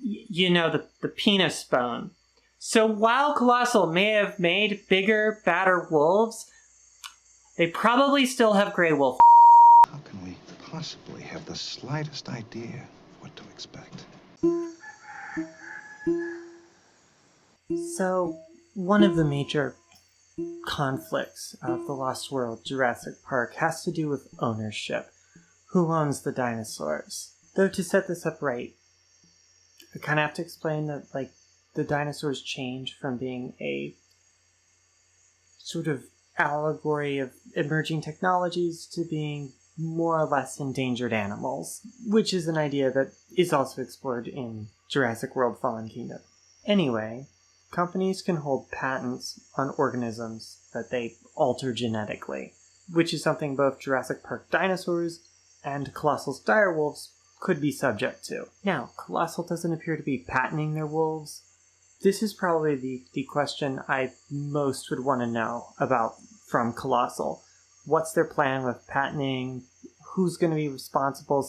The penis bone. So while Colossal may have made bigger, badder wolves, they probably still have gray wolf. How can we possibly have the slightest idea of what to expect? So, one of the major conflicts of The Lost World, Jurassic Park, has to do with ownership. Who owns the dinosaurs? Though to set this up right, I kind of have to explain that, the dinosaurs change from being a sort of allegory of emerging technologies to being more or less endangered animals, which is an idea that is also explored in Jurassic World Fallen Kingdom. Anyway, companies can hold patents on organisms that they alter genetically, which is something both Jurassic Park dinosaurs and Colossal's direwolves could be subject to. Now, Colossal doesn't appear to be patenting their wolves. This is probably the question I most would want to know about from Colossal. What's their plan with patenting? Who's going to be responsible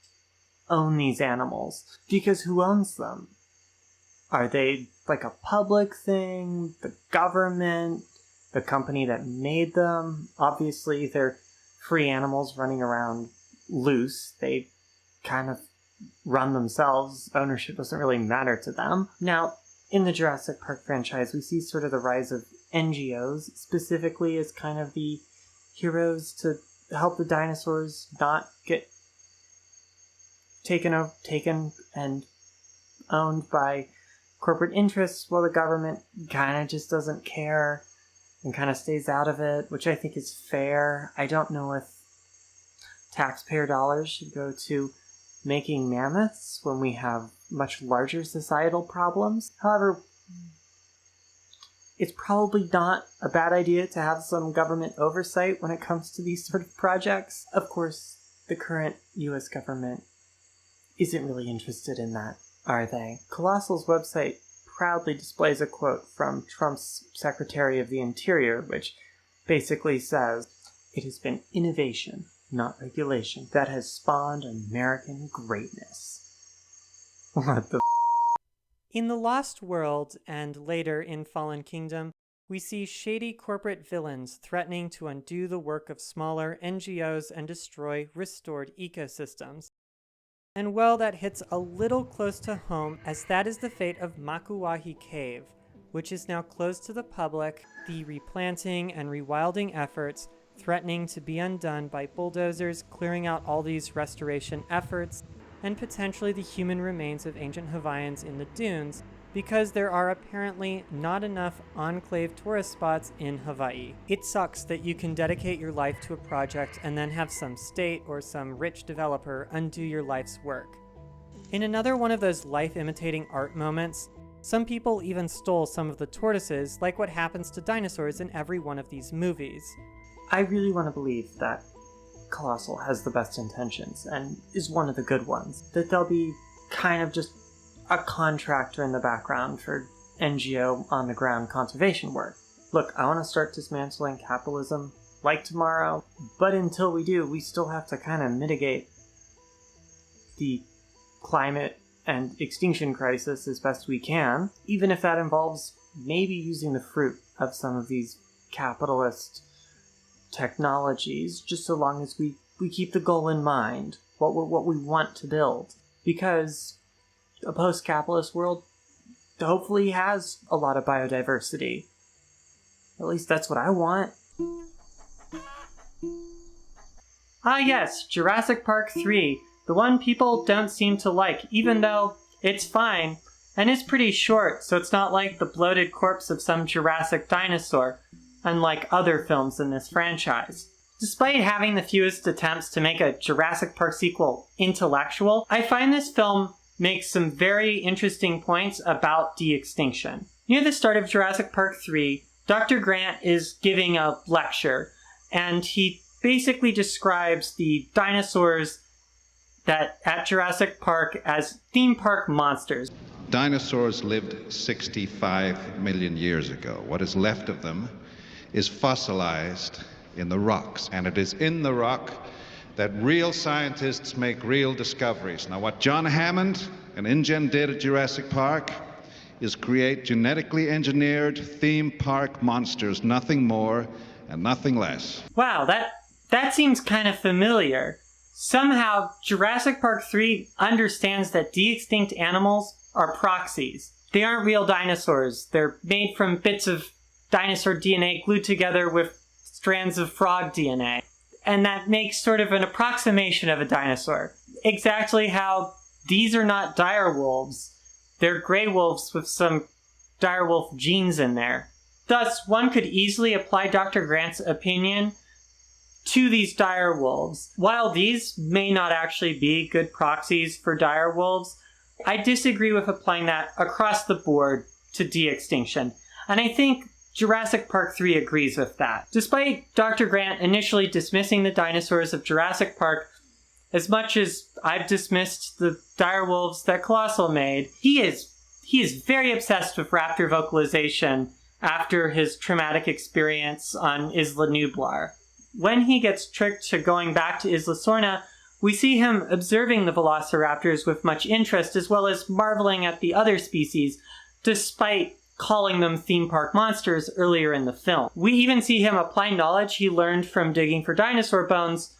/ own these animals? Because who owns them? Are they like a public thing? The government? The company that made them? Obviously, they're free animals running around loose. They kind of run themselves. Ownership doesn't really matter to them. Now, in the Jurassic Park franchise, we see sort of the rise of NGOs, specifically as kind of the heroes to help the dinosaurs not get taken and owned by corporate interests, while the government kind of just doesn't care and kind of stays out of it, which I think is fair. I don't know if taxpayer dollars should go to making mammoths when we have much larger societal problems. However, it's probably not a bad idea to have some government oversight when it comes to these sort of projects. Of course, the current US government isn't really interested in that, are they? Colossal's website proudly displays a quote from Trump's Secretary of the Interior, which basically says, "It has been innovation, not regulation, that has spawned American greatness." What the In The Lost World, and later in Fallen Kingdom, we see shady corporate villains threatening to undo the work of smaller NGOs and destroy restored ecosystems. And well, that hits a little close to home, as that is the fate of Makuahi Cave, which is now closed to the public, the replanting and rewilding efforts threatening to be undone by bulldozers clearing out all these restoration efforts, and potentially the human remains of ancient Hawaiians in the dunes, because there are apparently not enough enclave tourist spots in Hawaii. It sucks that you can dedicate your life to a project and then have some state or some rich developer undo your life's work. In another one of those life-imitating art moments, some people even stole some of the tortoises, like what happens to dinosaurs in every one of these movies. I really want to believe that Colossal has the best intentions and is one of the good ones. That they'll be kind of just a contractor in the background for NGO on-the-ground conservation work. Look, I want to start dismantling capitalism like tomorrow, but until we do, we still have to kind of mitigate the climate and extinction crisis as best we can, even if that involves maybe using the fruit of some of these capitalist technologies, just so long as we keep the goal in mind, what we want to build. Because a post-capitalist world hopefully has a lot of biodiversity. At least that's what I want. Ah yes, Jurassic Park 3, the one people don't seem to like, even though it's fine, and it's pretty short, so it's not like the bloated corpse of some Jurassic dinosaur, unlike other films in this franchise. Despite having the fewest attempts to make a Jurassic Park sequel intellectual, I find this film makes some very interesting points about de-extinction. Near the start of Jurassic Park 3, Dr. Grant is giving a lecture, and he basically describes the dinosaurs that at Jurassic Park as theme park monsters. Dinosaurs lived 65 million years ago. What is left of them is fossilized in the rocks, and it is in the rock that real scientists make real discoveries. Now, what John Hammond and InGen did at Jurassic Park is create genetically engineered theme park monsters, nothing more and nothing less. Wow, that seems kind of familiar. Somehow, Jurassic Park 3 understands that de-extinct animals are proxies. They aren't real dinosaurs. They're made from bits of dinosaur DNA glued together with strands of frog DNA. And that makes sort of an approximation of a dinosaur. Exactly how these are not dire wolves, They're gray wolves with some direwolf genes in there. Thus, one could easily apply Dr. Grant's opinion to these direwolves. While these may not actually be good proxies for direwolves, I disagree with applying that across the board to de-extinction. And I think Jurassic Park 3 agrees with that. Despite Dr. Grant initially dismissing the dinosaurs of Jurassic Park, as much as I've dismissed the direwolves that Colossal made, he is very obsessed with raptor vocalization after his traumatic experience on Isla Nublar. When he gets tricked to going back to Isla Sorna, we see him observing the velociraptors with much interest, as well as marveling at the other species, despite calling them theme park monsters earlier in the film. We even see him apply knowledge he learned from digging for dinosaur bones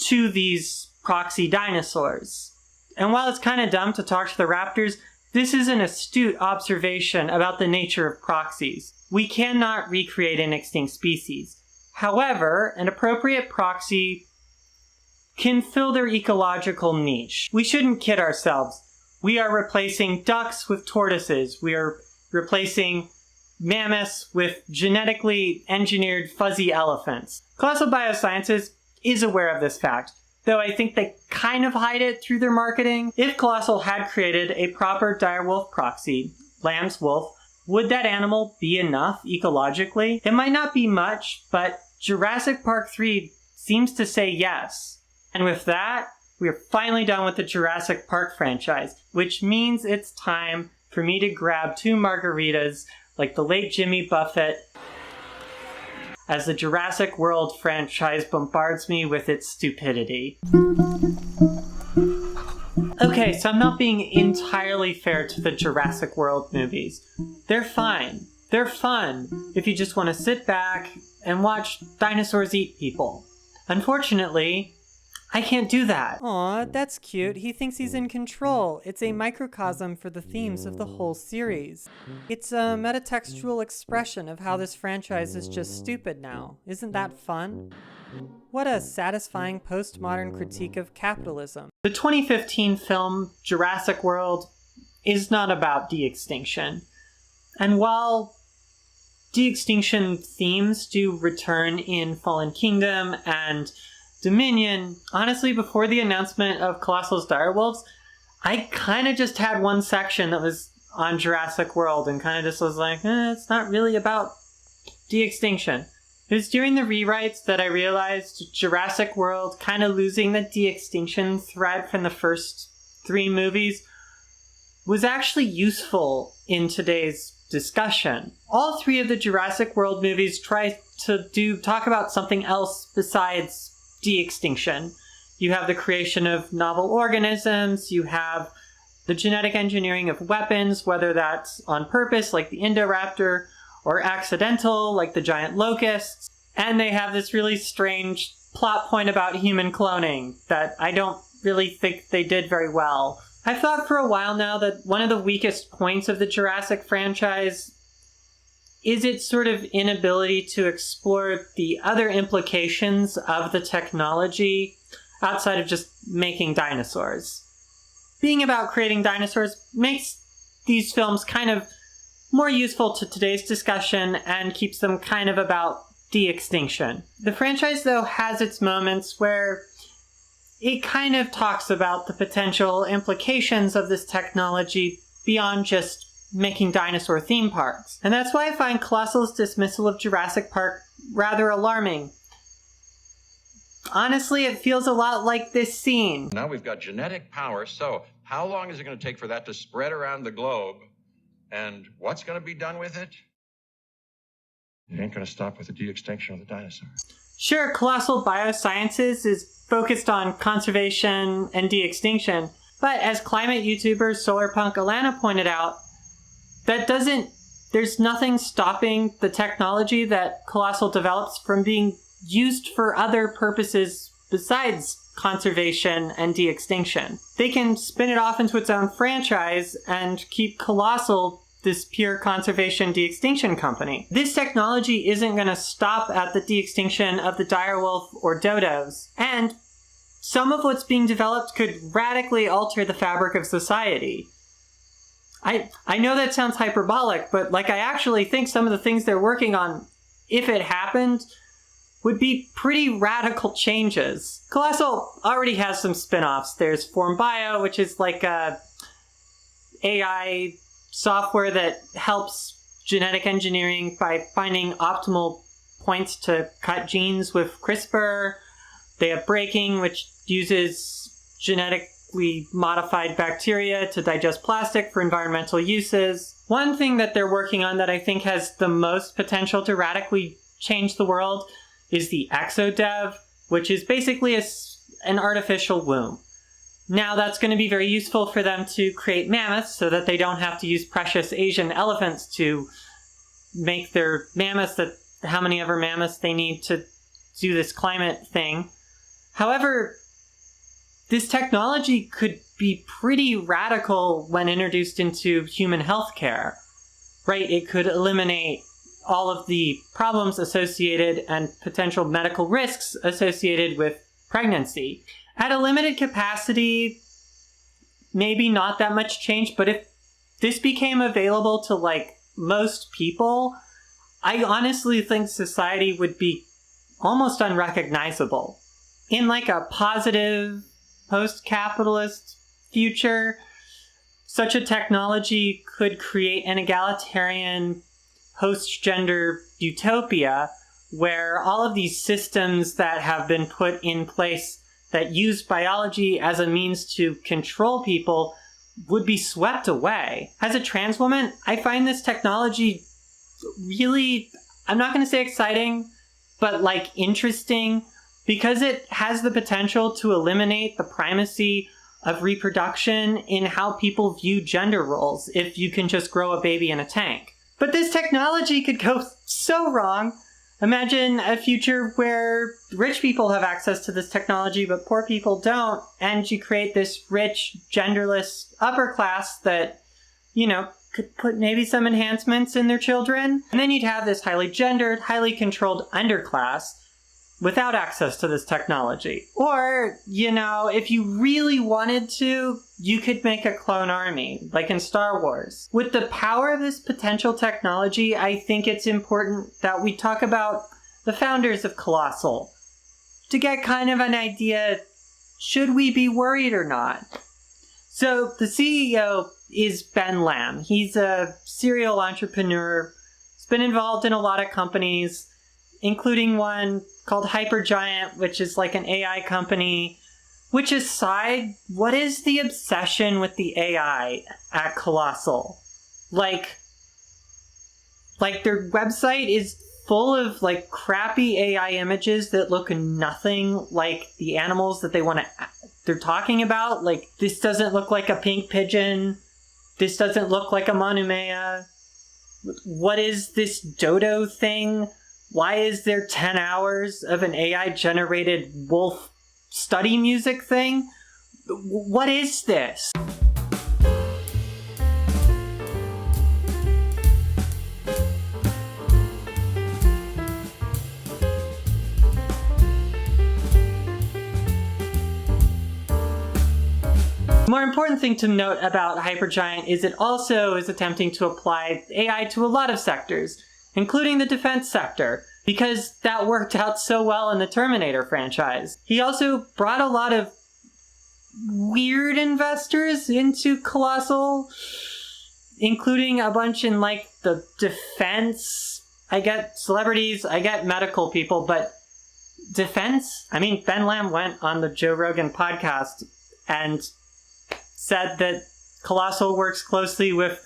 to these proxy dinosaurs. And while it's kind of dumb to talk to the raptors, this is an astute observation about the nature of proxies. We cannot recreate an extinct species. However, an appropriate proxy can fill their ecological niche. We shouldn't kid ourselves. We are replacing ducks with tortoises. We are replacing mammoths with genetically engineered fuzzy elephants. Colossal Biosciences is aware of this fact, though I think they kind of hide it through their marketing. If Colossal had created a proper direwolf proxy, lamb's wolf, would that animal be enough ecologically? It might not be much, but Jurassic Park 3 seems to say yes. And with that, we are finally done with the Jurassic Park franchise, which means it's time for me to grab 2 margaritas like the late Jimmy Buffett as the Jurassic World franchise bombards me with its stupidity. Okay, so I'm not being entirely fair to the Jurassic World movies. They're fine. They're fun if you just want to sit back and watch dinosaurs eat people. Unfortunately, I can't do that. Aw, that's cute. He thinks he's in control. It's a microcosm for the themes of the whole series. It's a metatextual expression of how this franchise is just stupid now. Isn't that fun? What a satisfying postmodern critique of capitalism. The 2015 film Jurassic World is not about de-extinction. And while de-extinction themes do return in Fallen Kingdom and Dominion, honestly, before the announcement of Colossal's direwolves, I kind of just had one section that was on Jurassic World and kind of just was like, it's not really about de-extinction. It was during the rewrites that I realized Jurassic World kind of losing the de-extinction thread from the first 3 movies was actually useful in today's discussion. All 3 of the Jurassic World movies try to talk about something else besides de-extinction. You have the creation of novel organisms, you have the genetic engineering of weapons, whether that's on purpose, like the Indoraptor, or accidental, like the giant locusts, and they have this really strange plot point about human cloning that I don't really think they did very well. I've thought for a while now that one of the weakest points of the Jurassic franchise is its sort of inability to explore the other implications of the technology outside of just making dinosaurs. Being about creating dinosaurs makes these films kind of more useful to today's discussion and keeps them kind of about de-extinction. The franchise, though, has its moments where it kind of talks about the potential implications of this technology beyond just making dinosaur theme parks. And that's why I find Colossal's dismissal of Jurassic Park rather alarming. Honestly, it feels a lot like this scene. Now we've got genetic power, so how long is it going to take for that to spread around the globe? And what's going to be done with it? It ain't going to stop with the de-extinction of the dinosaurs. Sure, Colossal Biosciences is focused on conservation and de-extinction, but as climate YouTuber Solarpunk Alana pointed out, there's nothing stopping the technology that Colossal develops from being used for other purposes besides conservation and de-extinction. They can spin it off into its own franchise and keep Colossal this pure conservation de-extinction company. This technology isn't going to stop at the de-extinction of the direwolf or dodos, and some of what's being developed could radically alter the fabric of society. I know that sounds hyperbolic, but like I actually think some of the things they're working on, if it happened, would be pretty radical changes. Colossal already has some spin-offs. There's Form Bio, which is like a AI software that helps genetic engineering by finding optimal points to cut genes with CRISPR. They have Breaking, which uses genetically modified bacteria to digest plastic for environmental uses. One thing that they're working on that I think has the most potential to radically change the world is the ExoDev, which is basically an artificial womb. Now that's going to be very useful for them to create mammoths so that they don't have to use precious Asian elephants to make their mammoths, that how many ever mammoths they need to do this climate thing. However, this technology could be pretty radical when introduced into human healthcare, right? It could eliminate all of the problems associated and potential medical risks associated with pregnancy. At a limited capacity, maybe not that much change, but if this became available to like most people, I honestly think society would be almost unrecognizable. In like a positive post-capitalist future, such a technology could create an egalitarian post-gender utopia where all of these systems that have been put in place that use biology as a means to control people would be swept away. As a trans woman, I find this technology really, I'm not going to say exciting, but like interesting, because it has the potential to eliminate the primacy of reproduction in how people view gender roles if you can just grow a baby in a tank. But this technology could go so wrong. Imagine a future where rich people have access to this technology, but poor people don't, and you create this rich, genderless upper class that, you know, could put maybe some enhancements in their children. And then you'd have this highly gendered, highly controlled underclass without access to this technology. Or, you know, if you really wanted to, you could make a clone army, like in Star Wars. With the power of this potential technology, I think it's important that we talk about the founders of Colossal to get kind of an idea, should we be worried or not? So the CEO is Ben Lamb. He's a serial entrepreneur. He's been involved in a lot of companies, including one called Hypergiant, which is like an AI company. Which aside, what is the obsession with the AI at Colossal? Like their website is full of like crappy AI images that look nothing like the animals that they're talking about. Like, this doesn't look like a pink pigeon. This doesn't look like a Monumea. What is this dodo thing? Why is there 10 hours of an AI-generated wolf study music thing? What is this? The more important thing to note about Hypergiant is it also is attempting to apply AI to a lot of sectors, including the defense sector, because that worked out so well in the Terminator franchise. He also brought a lot of weird investors into Colossal, including a bunch in like the defense. I get celebrities, I get medical people, but defense? I mean, Ben Lamb went on the Joe Rogan podcast and said that Colossal works closely with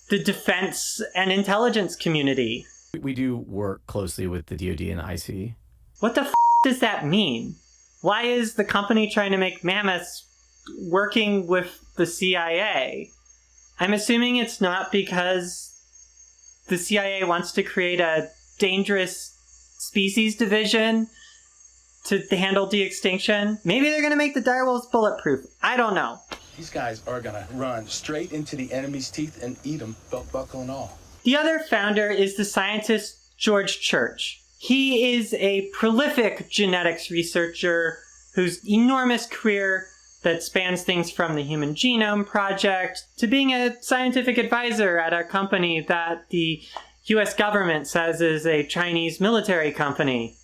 the defense and intelligence community. We do work closely with the DoD and IC. What the does that mean? Why is the company trying to make mammoths working with the CIA? I'm assuming it's not because the CIA wants to create a dangerous species division to handle de-extinction. Maybe they're going to make the direwolves bulletproof. I don't know. These guys are going to run straight into the enemy's teeth and eat them, belt buckle and all. The other founder is the scientist George Church. He is a prolific genetics researcher whose enormous career that spans things from the Human Genome Project to being a scientific advisor at a company that the US government says is a Chinese military company.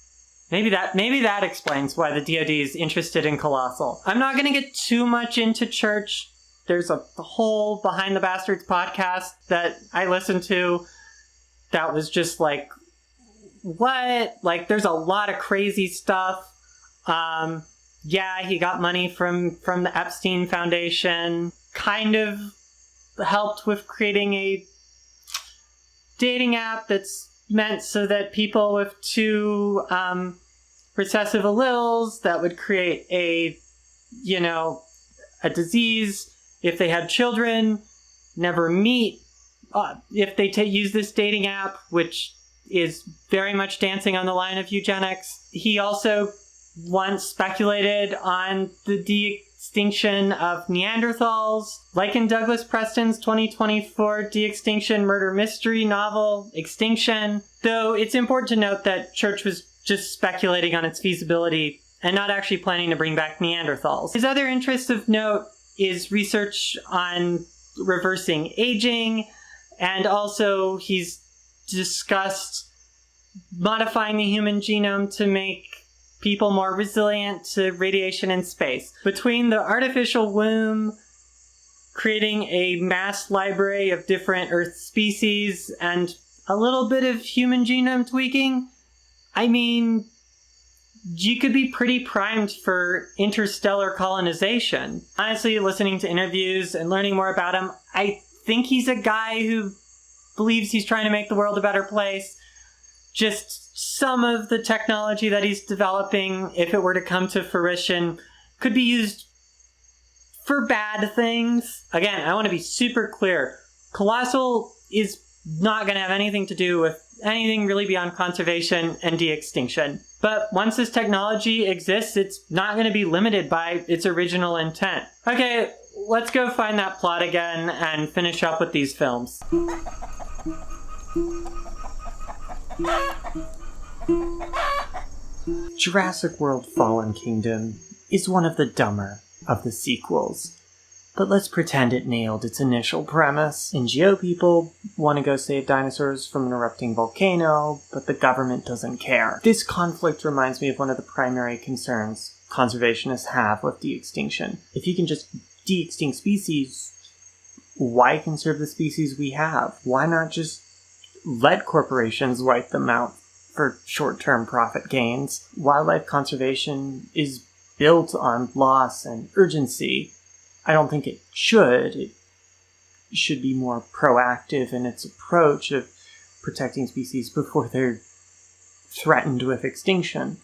Maybe that explains why the DoD is interested in Colossal. I'm not going to get too much into church. There's a whole Behind the Bastards podcast that I listened to that was just like, what? Like, there's a lot of crazy stuff. Yeah, he got money from the Epstein Foundation. Kind of helped with creating a dating app that's meant so that people with two recessive alleles that would create a disease if they had children never meet if they use this dating app, which is very much dancing on the line of eugenics. He also once speculated on the de-extinction of Neanderthals, like in Douglas Preston's 2024 de-extinction murder mystery novel, Extinction, though it's important to note that Church was just speculating on its feasibility and not actually planning to bring back Neanderthals. His other interest of note is research on reversing aging, and also he's discussed modifying the human genome to make people more resilient to radiation in space. Between the artificial womb, creating a mass library of different Earth species, and a little bit of human genome tweaking, I mean, you could be pretty primed for interstellar colonization. Honestly, listening to interviews and learning more about him, I think he's a guy who believes he's trying to make the world a better place. Just some of the technology that he's developing, if it were to come to fruition, could be used for bad things. Again, I want to be super clear. Colossal is not going to have anything to do with anything really beyond conservation and de-extinction. But once this technology exists, it's not going to be limited by its original intent. Okay, let's go find that plot again and finish up with these films. Jurassic World Fallen Kingdom is one of the dumber of the sequels. But let's pretend it nailed its initial premise. NGO people want to go save dinosaurs from an erupting volcano, but the government doesn't care. This conflict reminds me of one of the primary concerns conservationists have with de-extinction. If you can just de-extinct species, why conserve the species we have? Why not just let corporations wipe them out for short-term profit gains? Wildlife conservation is built on loss and urgency. I don't think it should. It should be more proactive in its approach of protecting species before they're threatened with extinction.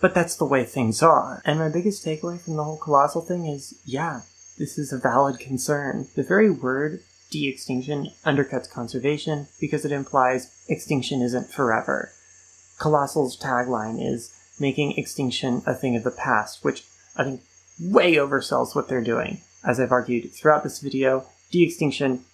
But that's the way things are. And my biggest takeaway from the whole Colossal thing is, yeah, this is a valid concern. The very word de-extinction undercuts conservation because it implies extinction isn't forever. Colossal's tagline is making extinction a thing of the past, which I think way oversells what they're doing. As I've argued throughout this video, de-extinction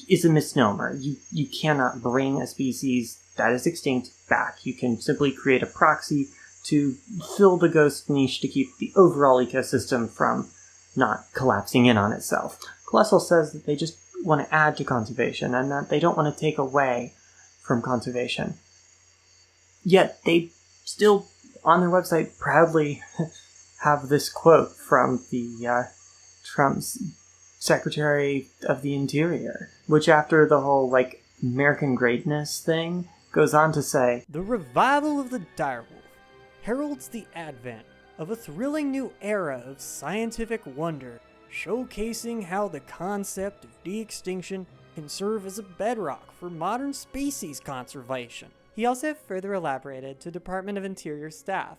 is a misnomer. You cannot bring a species that is extinct back. You can simply create a proxy to fill the ghost niche to keep the overall ecosystem from not collapsing in on itself. Colossal says that they just want to add to conservation and that they don't want to take away from conservation. Yet they still, on their website, proudly have this quote from the Trump's Secretary of the Interior, which after the whole, American greatness thing, goes on to say, "The revival of the direwolf heralds the advent of a thrilling new era of scientific wonder, showcasing how the concept of de-extinction can serve as a bedrock for modern species conservation." He also further elaborated to Department of Interior staff,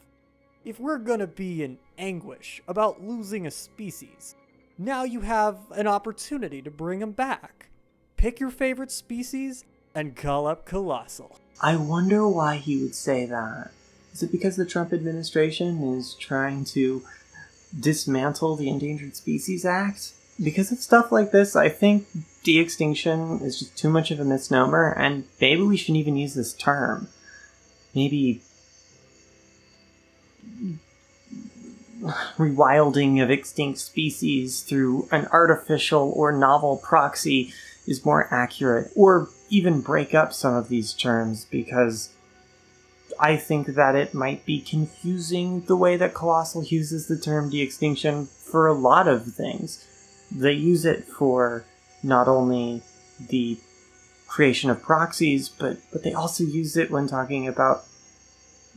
"If we're gonna be in anguish about losing a species, now you have an opportunity to bring them back. Pick your favorite species and call up Colossal." I wonder why he would say that. Is it because the Trump administration is trying to dismantle the Endangered Species Act? Because of stuff like this, I think de-extinction is just too much of a misnomer, and maybe we shouldn't even use this term. Maybe rewilding of extinct species through an artificial or novel proxy is more accurate, or even break up some of these terms, because I think that it might be confusing the way that Colossal uses the term de-extinction for a lot of things. They use it for not only the creation of proxies, but they also use it when talking about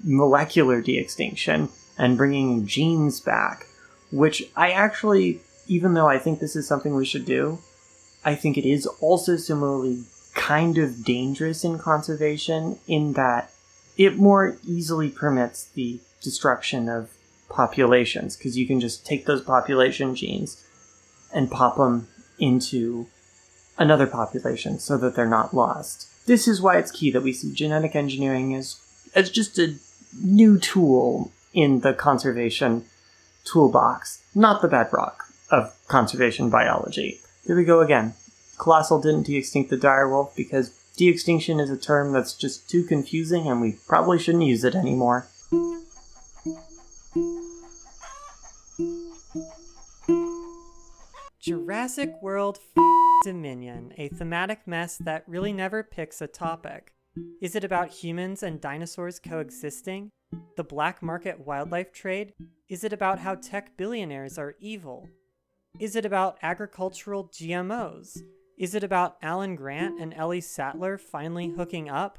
molecular de-extinction and bringing genes back, which I actually, even though I think this is something we should do, I think it is also similarly kind of dangerous in conservation in that it more easily permits the destruction of populations, because you can just take those population genes and pop them into another population so that they're not lost. This is why it's key that we see genetic engineering as just a new tool in the conservation toolbox, not the bedrock of conservation biology. There we go again. Colossal didn't de-extinct the direwolf because de-extinction is a term that's just too confusing and we probably shouldn't use it anymore. Jurassic World Dominion, a thematic mess that really never picks a topic. Is it about humans and dinosaurs coexisting? The black market wildlife trade? Is it about how tech billionaires are evil? Is it about agricultural GMOs? Is it about Alan Grant and Ellie Sattler finally hooking up?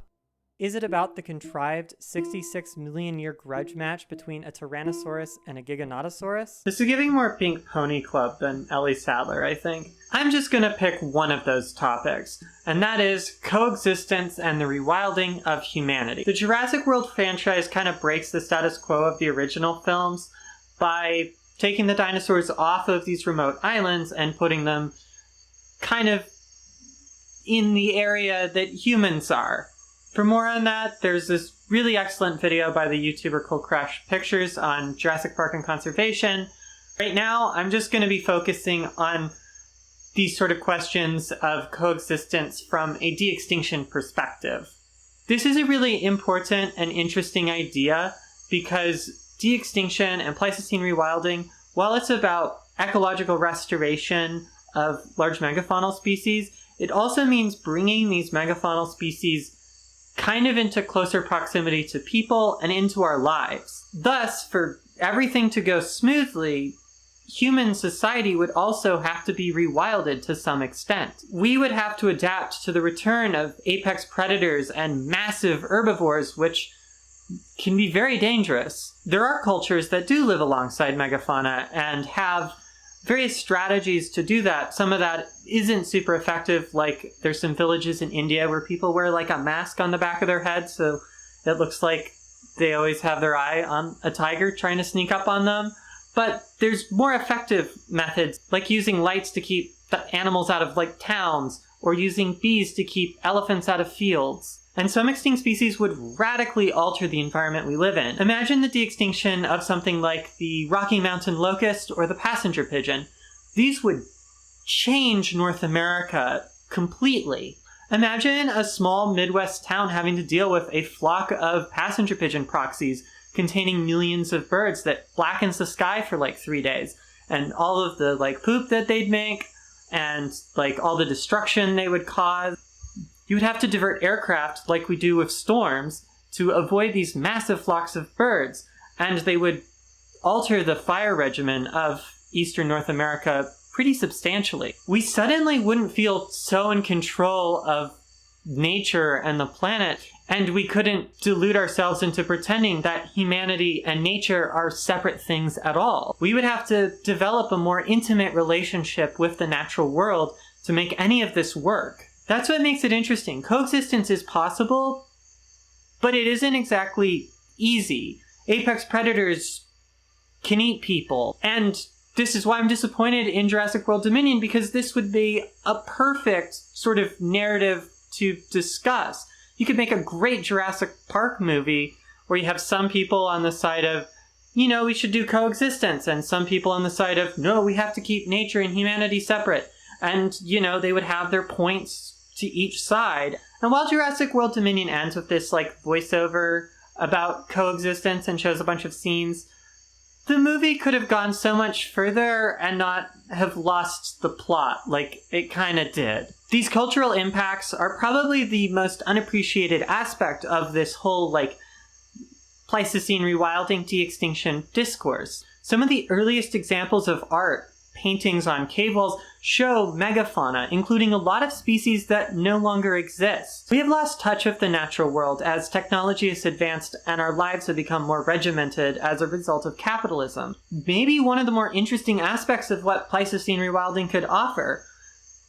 Is it about the contrived 66 million year grudge match between a Tyrannosaurus and a Giganotosaurus? This is giving more Pink Pony Club than Ellie Sattler, I think. I'm just gonna pick one of those topics, and that is coexistence and the rewilding of humanity. The Jurassic World franchise kind of breaks the status quo of the original films by taking the dinosaurs off of these remote islands and putting them kind of in the area that humans are. For more on that, there's this really excellent video by the YouTuber Cool Crash Pictures on Jurassic Park and conservation. Right now, I'm just going to be focusing on these sort of questions of coexistence from a de-extinction perspective. This is a really important and interesting idea because de-extinction and Pleistocene rewilding, while it's about ecological restoration of large megafaunal species, it also means bringing these megafaunal species kind of into closer proximity to people and into our lives. Thus, for everything to go smoothly, human society would also have to be rewilded to some extent. We would have to adapt to the return of apex predators and massive herbivores, which can be very dangerous. There are cultures that do live alongside megafauna and have various strategies to do that. Some of that isn't super effective, like there's some villages in India where people wear like a mask on the back of their head, so it looks like they always have their eye on a tiger trying to sneak up on them. But there's more effective methods, like using lights to keep the animals out of like towns, or using bees to keep elephants out of fields. And some extinct species would radically alter the environment we live in. Imagine the de-extinction of something like the Rocky Mountain locust or the passenger pigeon. These would change North America completely. Imagine a small Midwest town having to deal with a flock of passenger pigeon proxies containing millions of birds that blackens the sky for like 3 days. And all of the like poop that they'd make and like all the destruction they would cause. You would have to divert aircraft like we do with storms to avoid these massive flocks of birds, and they would alter the fire regimen of eastern North America pretty substantially. We suddenly wouldn't feel so in control of nature and the planet, and we couldn't delude ourselves into pretending that humanity and nature are separate things at all. We would have to develop a more intimate relationship with the natural world to make any of this work. That's what makes it interesting. Coexistence is possible, but it isn't exactly easy. Apex predators can eat people, and this is why I'm disappointed in Jurassic World Dominion, because this would be a perfect sort of narrative to discuss. You could make a great Jurassic Park movie where you have some people on the side of, we should do coexistence, and some people on the side of, no, we have to keep nature and humanity separate. And, they would have their points to each side. And while Jurassic World Dominion ends with this like voiceover about coexistence and shows a bunch of scenes, the movie could have gone so much further and not have lost the plot like it kind of did. These cultural impacts are probably the most unappreciated aspect of this whole, Pleistocene rewilding de-extinction discourse. Some of the earliest examples of art, paintings on cave walls, show megafauna, including a lot of species that no longer exist. We have lost touch with the natural world as technology has advanced and our lives have become more regimented as a result of capitalism. Maybe one of the more interesting aspects of what Pleistocene rewilding could offer,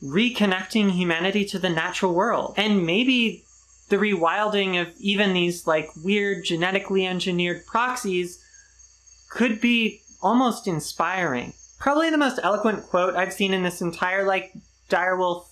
reconnecting humanity to the natural world. And maybe the rewilding of even these weird genetically engineered proxies could be almost inspiring. Probably the most eloquent quote I've seen in this entire direwolf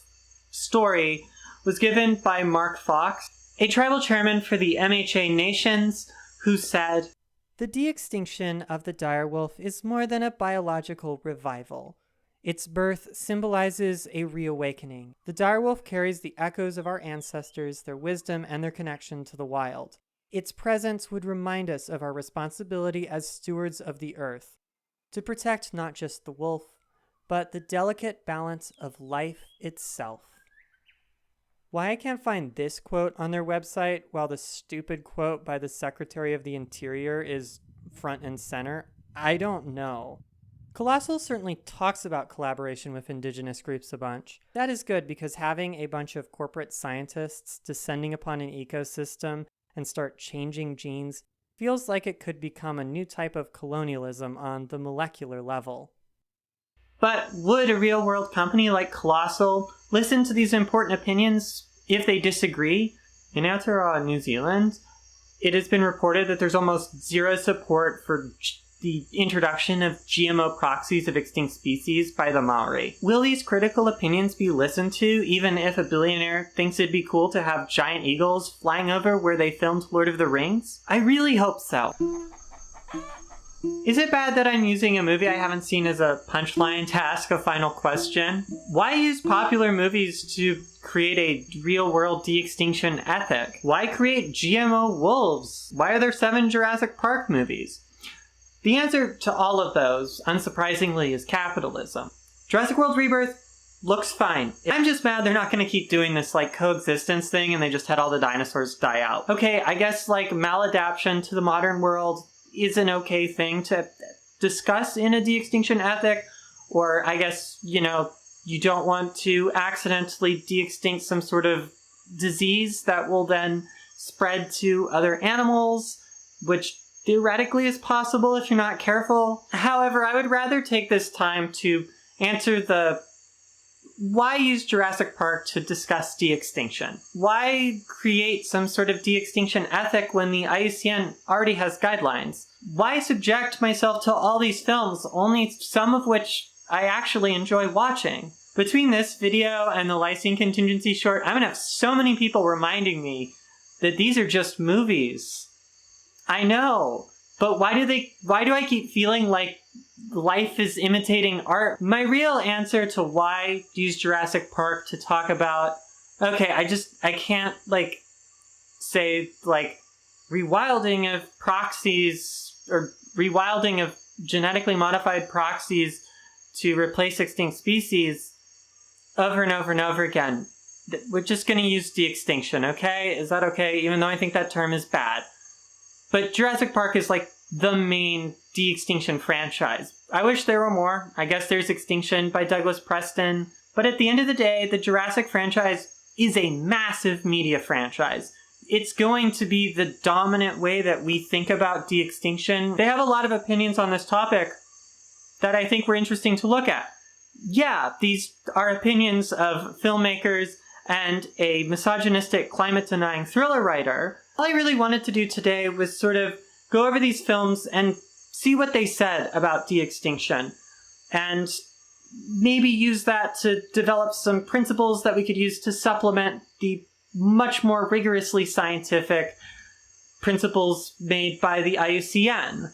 story was given by Mark Fox, a tribal chairman for the MHA Nations, who said, "The de-extinction of the direwolf is more than a biological revival. Its birth symbolizes a reawakening. The direwolf carries the echoes of our ancestors, their wisdom, and their connection to the wild. Its presence would remind us of our responsibility as stewards of the earth, to protect not just the wolf, but the delicate balance of life itself." Why I can't find this quote on their website while the stupid quote by the Secretary of the Interior is front and center, I don't know. Colossal certainly talks about collaboration with indigenous groups a bunch. That is good because having a bunch of corporate scientists descending upon an ecosystem and start changing genes feels like it could become a new type of colonialism on the molecular level. But would a real-world company like Colossal listen to these important opinions if they disagree? In Aotearoa, New Zealand, it has been reported that there's almost zero support for the introduction of GMO proxies of extinct species by the Maori. Will these critical opinions be listened to even if a billionaire thinks it'd be cool to have giant eagles flying over where they filmed Lord of the Rings? I really hope so. Is it bad that I'm using a movie I haven't seen as a punchline to ask a final question? Why use popular movies to create a real-world de-extinction ethic? Why create GMO wolves? Why are there 7 Jurassic Park movies? The answer to all of those, unsurprisingly, is capitalism. Jurassic World Rebirth looks fine. I'm just mad they're not going to keep doing this coexistence thing and they just had all the dinosaurs die out. Okay, I guess maladaptation to the modern world is an okay thing to discuss in a de-extinction ethic, or I guess, you don't want to accidentally de-extinct some sort of disease that will then spread to other animals, which theoretically is possible if you're not careful. However, I would rather take this time to answer the why use Jurassic Park to discuss de-extinction? Why create some sort of de-extinction ethic when the IUCN already has guidelines? Why subject myself to all these films, only some of which I actually enjoy watching? Between this video and the Lysine Contingency short, I'm gonna have so many people reminding me that these are just movies. I know, but why do I keep feeling like life is imitating art? My real answer to why use Jurassic Park to talk about, okay, I can't say rewilding of proxies or rewilding of genetically modified proxies to replace extinct species over and over and over again. We're just going to use de-extinction, okay? Is that okay? Even though I think that term is bad. But Jurassic Park is the main de-extinction franchise. I wish there were more. I guess there's Extinction by Douglas Preston. But at the end of the day, the Jurassic franchise is a massive media franchise. It's going to be the dominant way that we think about de-extinction. They have a lot of opinions on this topic that I think were interesting to look at. Yeah, these are opinions of filmmakers and a misogynistic climate-denying thriller writer. All I really wanted to do today was sort of go over these films and see what they said about de-extinction, and maybe use that to develop some principles that we could use to supplement the much more rigorously scientific principles made by the IUCN.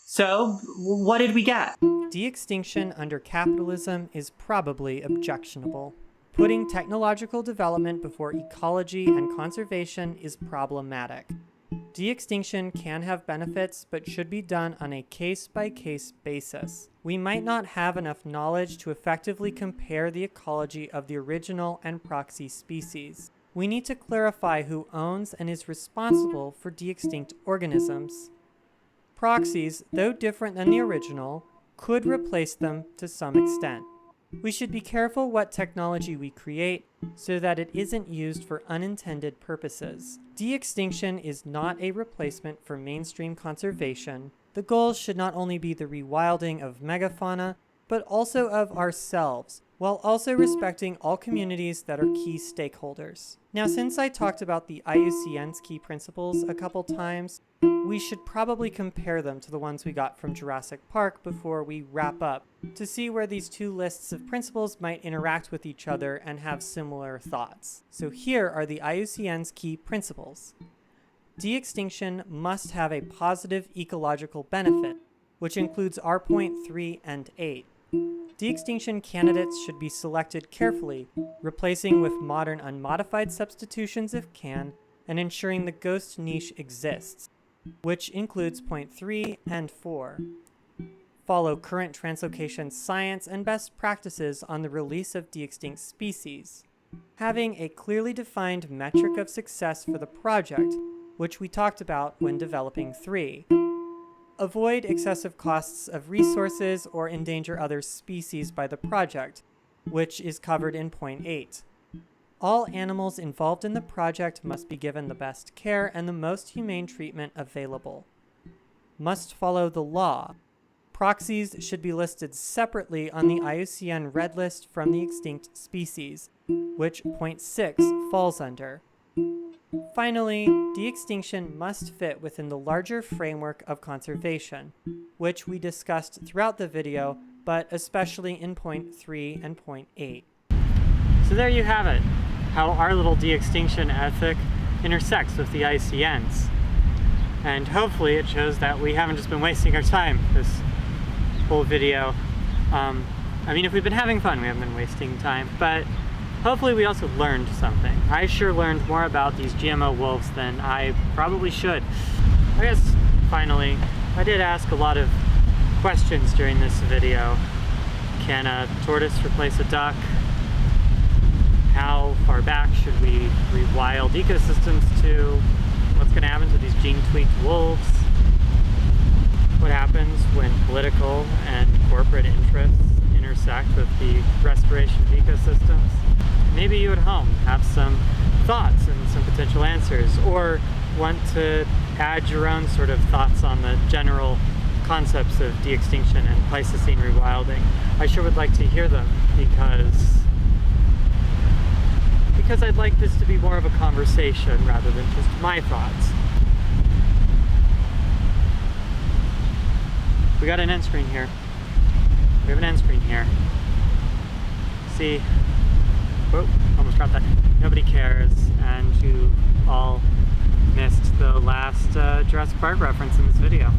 So, what did we get? De-extinction under capitalism is probably objectionable. Putting technological development before ecology and conservation is problematic. De-extinction can have benefits, but should be done on a case-by-case basis. We might not have enough knowledge to effectively compare the ecology of the original and proxy species. We need to clarify who owns and is responsible for de-extinct organisms. Proxies, though different than the original, could replace them to some extent. We should be careful what technology we create so that it isn't used for unintended purposes. De-extinction is not a replacement for mainstream conservation. The goal should not only be the rewilding of megafauna, but also of ourselves, while also respecting all communities that are key stakeholders. Now, since I talked about the IUCN's key principles a couple times, we should probably compare them to the ones we got from Jurassic Park before we wrap up to see where these two lists of principles might interact with each other and have similar thoughts. So here are the IUCN's key principles. De-extinction must have a positive ecological benefit, which includes R.3 and 8. De-extinction candidates should be selected carefully, replacing with modern unmodified substitutions if can, and ensuring the ghost niche exists, which includes point 3 and 4. Follow current translocation science and best practices on the release of de-extinct species. Having a clearly defined metric of success for the project, which we talked about when developing 3. Avoid excessive costs of resources or endanger other species by the project, which is covered in point 8. All animals involved in the project must be given the best care and the most humane treatment available. Must follow the law. Proxies should be listed separately on the IUCN Red List from the extinct species, which point 6 falls under. Finally, de-extinction must fit within the larger framework of conservation, which we discussed throughout the video, but especially in point 3 and point 8. So there you have it, how our little de-extinction ethic intersects with the IUCN's. And hopefully it shows that we haven't just been wasting our time this whole video. I mean, if we've been having fun, we haven't been wasting time, but hopefully we also learned something. I sure learned more about these GMO wolves than I probably should. I guess, finally, I did ask a lot of questions during this video. Can a tortoise replace a duck? How far back should we rewild ecosystems to? What's going to happen to these gene-tweaked wolves? What happens when political and corporate interests intersect with the restoration of ecosystems? Maybe you at home have some thoughts and some potential answers, or want to add your own sort of thoughts on the general concepts of de-extinction and Pleistocene rewilding. I sure would like to hear them because I'd like this to be more of a conversation rather than just my thoughts. We got an end screen here. We have an end screen here. See, whoa, almost dropped that. Nobody cares, and you all missed the last Jurassic Park reference in this video.